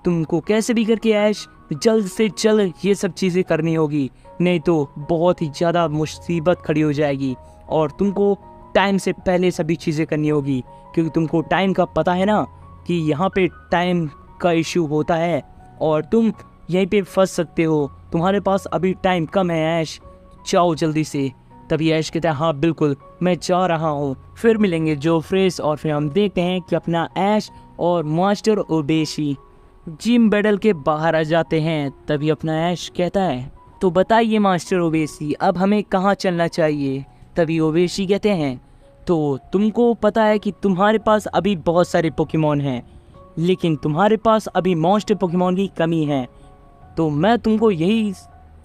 तुमको कैसे भी करके ऐश जल्द से जल्द ये सब चीज़ें करनी होगी, नहीं तो बहुत ही ज़्यादा मुसीबत खड़ी हो जाएगी और तुमको टाइम से पहले सभी चीज़ें करनी होगी क्योंकि तुमको टाइम का पता है ना कि यहाँ पे टाइम का इशू होता है और तुम यहीं पे फंस सकते हो, तुम्हारे पास अभी टाइम कम है ऐश, जाओ जल्दी से। तभी ऐश कहता है हाँ बिल्कुल मैं जा रहा हूँ। फिर मिलेंगे जोफ्रेस और फिर हम देखते हैं कि अपना ऐश और मास्टर उबेशी जिम बैटल के बाहर आ जाते हैं। तभी अपना ऐश कहता है तो बताइए मास्टर उबेशी अब हमें कहाँ चलना चाहिए? तभी उबेशी कहते हैं तो तुमको पता है कि तुम्हारे पास अभी बहुत सारे पोकेमॉन हैं लेकिन तुम्हारे पास अभी मॉन्स्टर पोकेमॉन की कमी है, तो मैं तुमको यही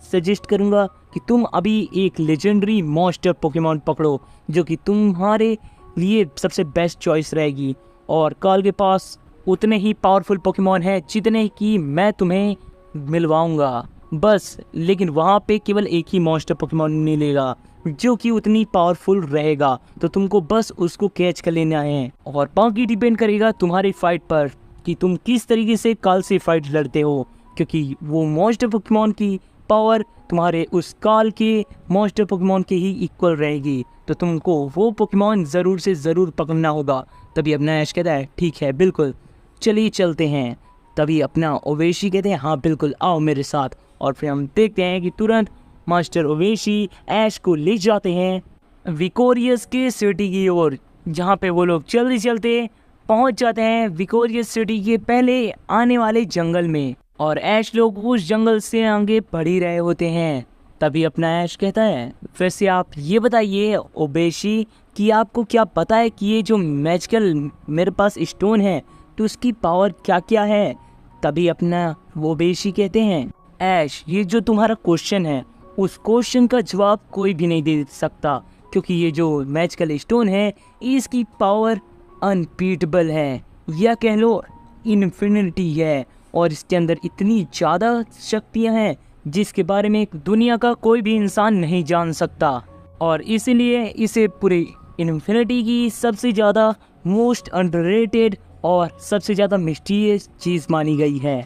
सजेस्ट करूंगा कि तुम अभी एक लेजेंडरी मॉन्स्टर पोकेमॉन पकड़ो जो कि तुम्हारे लिए सबसे बेस्ट चॉइस रहेगी। और काल के पास उतने ही पावरफुल पोकेमॉन हैं जितने कि मैं तुम्हें मिलवाऊंगा बस, लेकिन वहाँ पे केवल एक ही मॉन्स्टर पोकेमॉन मिलेगा जो कि उतनी पावरफुल रहेगा, तो तुमको बस उसको कैच कर लेना है और बाकी डिपेंड करेगा तुम्हारी फाइट पर कि तुम किस तरीके से काल से फाइट लड़ते हो, क्योंकि वो मॉन्स्टर पोकेमॉन की पावर तुम्हारे उस काल के मॉन्स्टर पोकेमॉन के ही इक्वल रहेगी, तो तुमको वो पोकेमॉन ज़रूर से ज़रूर पकड़ना होगा। तभी अपना ऐश कहता है ठीक है बिल्कुल चलिए चलते हैं। तभी अपना उबेशी कहते हैं हाँ बिल्कुल आओ मेरे साथ, और फिर हम देखते हैं कि तुरंत मास्टर उबेशी ऐश को ले जाते हैं विकोरियस के सिटी की ओर, जहाँ पे वो लोग चलते चलते पहुँच जाते हैं विकोरियस सिटी के पहले आने वाले जंगल में, और ऐश लोग उस जंगल से आगे बढ़ ही रहे होते हैं। तभी अपना ऐश कहता है वैसे आप ये बताइए उबेशी कि आपको क्या पता है कि ये जो मैजिकल मेरे पास स्टोन है तो उसकी पावर क्या क्या है? तभी अपना उबेशी कहते हैं ऐश ये जो तुम्हारा क्वेश्चन है उस क्वेश्चन का जवाब कोई भी नहीं दे सकता, क्योंकि ये जो मैजिकल स्टोन है इसकी पावर अनबीटेबल है या कह लो इन्फिनिटी है, और इसके अंदर इतनी ज़्यादा शक्तियाँ हैं जिसके बारे में दुनिया का कोई भी इंसान नहीं जान सकता, और इसीलिए इसे पूरी इन्फिनिटी की सबसे ज़्यादा मोस्ट अंडररेटेड और सबसे ज़्यादा मिस्टीरियस चीज़ मानी गई है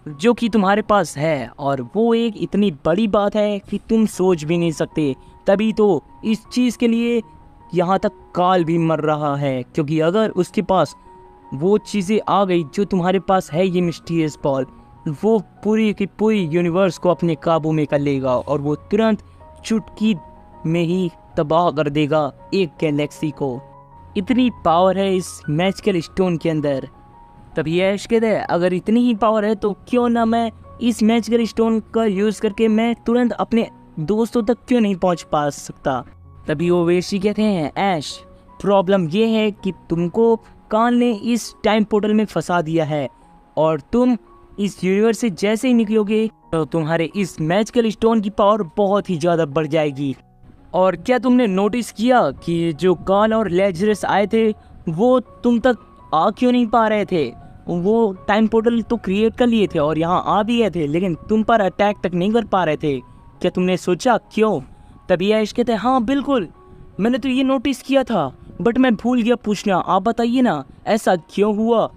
जो कि तुम्हारे पास है, और वो एक इतनी बड़ी बात है कि तुम सोच भी नहीं सकते। तभी तो इस चीज़ के लिए यहाँ तक काल भी मर रहा है, क्योंकि अगर उसके पास वो चीज़ें आ गई जो तुम्हारे पास है, ये मिस्टीरियस बॉल, वो पूरी की पूरी यूनिवर्स को अपने काबू में कर लेगा और वो तुरंत चुटकी में ही तबाह कर देगा एक गैलेक्सी को। इतनी पावर है इस मैजिकल स्टोन के अंदर। तभी ऐश कहता है अगर इतनी ही पावर है तो क्यों ना मैं इस मैजिकल स्टोन का यूज़ करके मैं तुरंत अपने दोस्तों तक क्यों नहीं पहुंच पा सकता। तभी वो वेशी कहते हैं ऐश, प्रॉब्लम ये है कि तुमको काल ने इस टाइम पोर्टल में फंसा दिया है और तुम इस यूनिवर्स से जैसे ही निकलोगे तो तुम्हारे इस मैजिकल स्टोन की पावर बहुत ही ज़्यादा बढ़ जाएगी। और क्या तुमने नोटिस किया कि जो काल और लेजरस आए थे वो तुम तक आ क्यों नहीं पा रहे थे। वो टाइम पोर्टल तो क्रिएट कर लिए थे और यहाँ आ भी गए थे, लेकिन तुम पर अटैक तक नहीं कर पा रहे थे। क्या तुमने सोचा क्यों। तभी ऐश कहते हैं हाँ बिल्कुल, मैंने तो ये नोटिस किया था बट मैं भूल गया पूछना, आप बताइए ना ऐसा क्यों हुआ।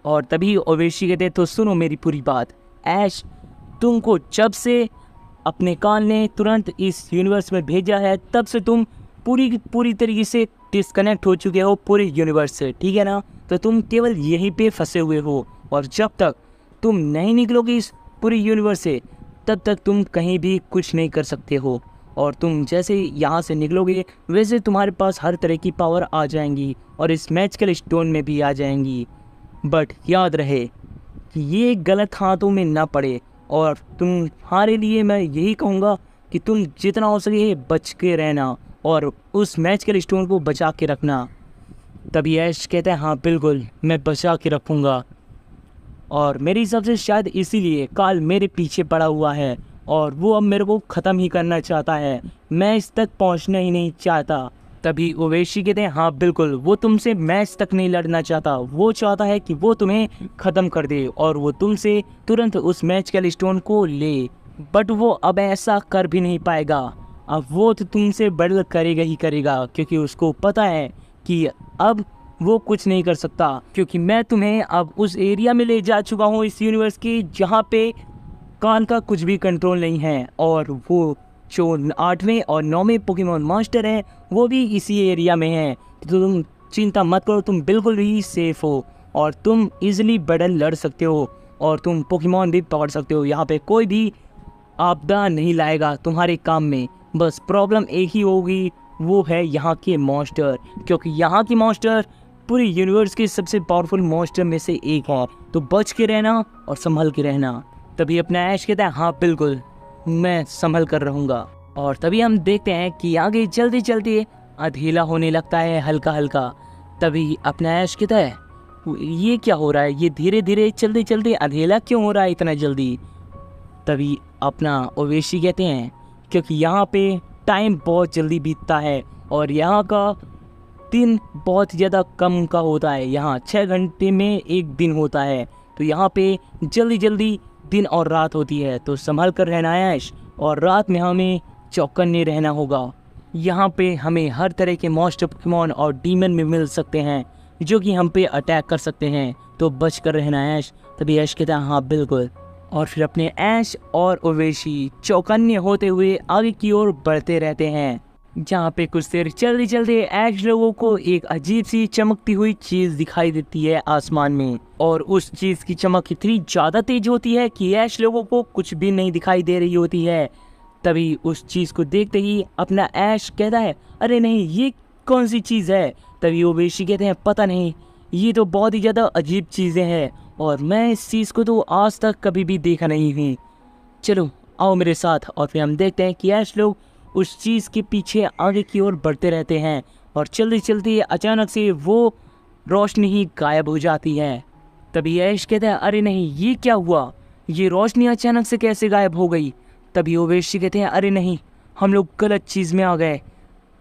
और तभी ओवेशी कहते तो सुनो मेरी पूरी बात ऐश, तुमको जब से अपने काल ने तुरंत इस यूनिवर्स में भेजा है तब से तुम पूरी तरीके से डिस्कनेक्ट हो चुके हो पूरे यूनिवर्स से, ठीक है ना। तो तुम केवल यहीं पे फंसे हुए हो और जब तक तुम नहीं निकलोगे इस पूरे यूनिवर्स से तब तक तुम कहीं भी कुछ नहीं कर सकते हो। और तुम जैसे यहाँ से निकलोगे वैसे तुम्हारे पास हर तरह की पावर आ जाएंगी और इस मैजिकल स्टोन में भी आ जाएंगी। बट याद रहे कि ये गलत हाथों में ना पड़े और तुम्हारे लिए मैं यही कहूँगा कि तुम जितना हो सके बच के रहना और उस मैजिकल स्टोन को बचा के रखना। तभी ऐश कहता है हाँ बिल्कुल मैं बचा के रखूँगा। और मेरे हिसाब से शायद इसीलिए काल मेरे पीछे पड़ा हुआ है और वो अब मेरे को ख़त्म ही करना चाहता है, मैं इस तक पहुंचना ही नहीं चाहता। तभी ओवेशी कहते हैं हाँ बिल्कुल, वो तुमसे मैच तक नहीं लड़ना चाहता, वो चाहता है कि वो तुम्हें ख़त्म कर दे और वो तुमसे तुरंत उस मैजिकल स्टोन को ले। बट वो अब ऐसा कर भी नहीं पाएगा, अब वो तो तुमसे बढ़ करेगा ही करेगा क्योंकि उसको पता है कि अब वो कुछ नहीं कर सकता, क्योंकि मैं तुम्हें अब उस एरिया में ले जा चुका हूँ इस यूनिवर्स की जहाँ पे काल का कुछ भी कंट्रोल नहीं है। और वो जो 8वें और 9वें पोकेमॉन मास्टर हैं वो भी इसी एरिया में हैं। तो तुम चिंता मत करो, तुम बिल्कुल ही सेफ हो और तुम इजीली बैटल लड़ सकते हो और तुम पोकेमॉन भी पकड़ सकते हो। यहाँ पे कोई भी आपदा नहीं लाएगा तुम्हारे काम में। बस प्रॉब्लम एक ही होगी, वो है यहाँ के मॉन्स्टर, क्योंकि यहाँ के मॉन्स्टर पूरे यूनिवर्स के सबसे पावरफुल मॉन्स्टर में से एक है। तो बच के रहना और संभल के रहना। तभी अपना ऐश कहता है हाँ बिल्कुल मैं संभल कर रहूँगा। और तभी हम देखते हैं कि आगे जल्दी जल्दी अंधेरा होने लगता है हल्का हल्का। तभी अपना ऐश कहता है ये क्या हो रहा है, ये धीरे धीरे चलते चलते अंधेरा क्यों हो रहा है इतना जल्दी। तभी अपना ओवेशी कहते हैं क्योंकि यहाँ पे टाइम बहुत जल्दी बीतता है और यहाँ का दिन बहुत ज़्यादा कम का होता है, यहाँ 6 घंटे में एक दिन होता है। तो यहाँ पे जल्दी जल्दी दिन और रात होती है, तो संभल कर रहना है ऐश। और रात में हमें चौकन्ने रहना होगा। यहाँ पे हमें हर तरह के मॉन्स्टर पोकेमॉन और डीमन भी मिल सकते हैं जो कि हम पे अटैक कर सकते हैं, तो बच कर रहना है ऐश। तभी ऐश कहता है हाँ बिल्कुल। और फिर अपने ऐश और ओवेशी चौकन्ने होते हुए आगे की ओर बढ़ते रहते हैं, जहाँ पे कुछ देर चलते चलते ऐश लोगों को एक अजीब सी चमकती हुई चीज दिखाई देती है आसमान में। और उस चीज की चमक इतनी ज्यादा तेज होती है कि ऐश लोगों को कुछ भी नहीं दिखाई दे रही होती है। तभी उस चीज को देखते ही अपना ऐश कहता है अरे नहीं ये कौन सी चीज है। तभी ओवेशी कहते हैं पता नहीं, ये तो बहुत ही ज्यादा अजीब चीजें हैं और मैं इस चीज को तो आज तक कभी भी देखा नहीं हुई। चलो आओ मेरे साथ। और फिर हम देखते हैं कि ऐश लोग उस चीज़ के पीछे आगे की ओर बढ़ते रहते हैं और चलते चलते अचानक से वो रोशनी ही गायब हो जाती है। तभी ऐश कहता है अरे नहीं ये क्या हुआ, ये रोशनी अचानक से कैसे गायब हो गई। तभी ओवेशी कहते हैं अरे नहीं हम लोग गलत चीज़ में आ गए,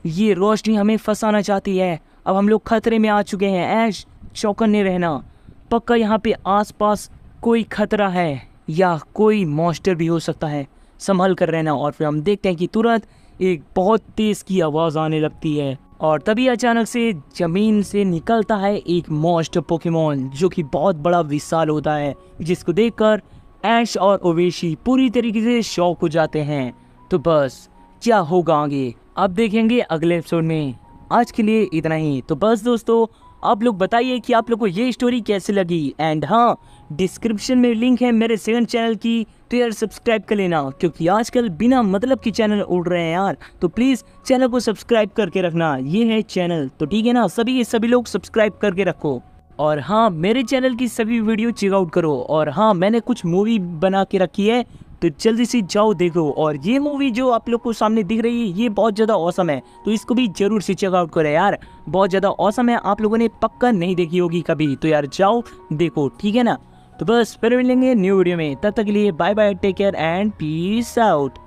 ये रोशनी हमें फंसाना चाहती है, अब हम लोग खतरे में आ चुके हैं। ऐश चौकन्ने रहना, पक्का यहाँ पे आसपास कोई खतरा है या कोई मॉन्स्टर भी हो सकता है, संभल कर रहना। और फिर हम देखते हैं कि तुरंत एक बहुत तेज की आवाज़ आने लगती है और तभी अचानक से ज़मीन से निकलता है एक मॉन्स्टर पोकेमॉन जो कि बहुत बड़ा विशाल होता है, जिसको देखकर ऐश और ओवेशी पूरी तरीके से शॉक हो जाते हैं। तो बस क्या होगा आगे अब देखेंगे अगले एपिसोड में। आज के लिए इतना ही। तो बस दोस्तों आप लोग बताइए कि आप लोग को ये स्टोरी कैसे लगी। एंड हाँ, डिस्क्रिप्शन में लिंक है मेरे सेकंड चैनल की, तो यार सब्सक्राइब कर लेना, क्योंकि आजकल बिना मतलब के चैनल उड़ रहे हैं यार। तो प्लीज़ चैनल को सब्सक्राइब करके रखना, ये है चैनल, तो ठीक है ना। सभी लोग सब्सक्राइब करके रखो। और हाँ, मेरे चैनल की सभी वीडियो चेकआउट करो। और हाँ, मैंने कुछ मूवी बना के रखी है, तो जल्दी से जाओ देखो। और ये मूवी जो आप लोग को सामने दिख रही है, ये बहुत ज़्यादा औसम है, तो इसको भी जरूर से चेकआउट करें यार। बहुत ज़्यादा औसम है, आप लोगों ने पक्का नहीं देखी होगी कभी, तो यार जाओ देखो, ठीक है ना। तो बस फिर मिलेंगे न्यू वीडियो में, तब तक के लिए bye bye, take care and peace out.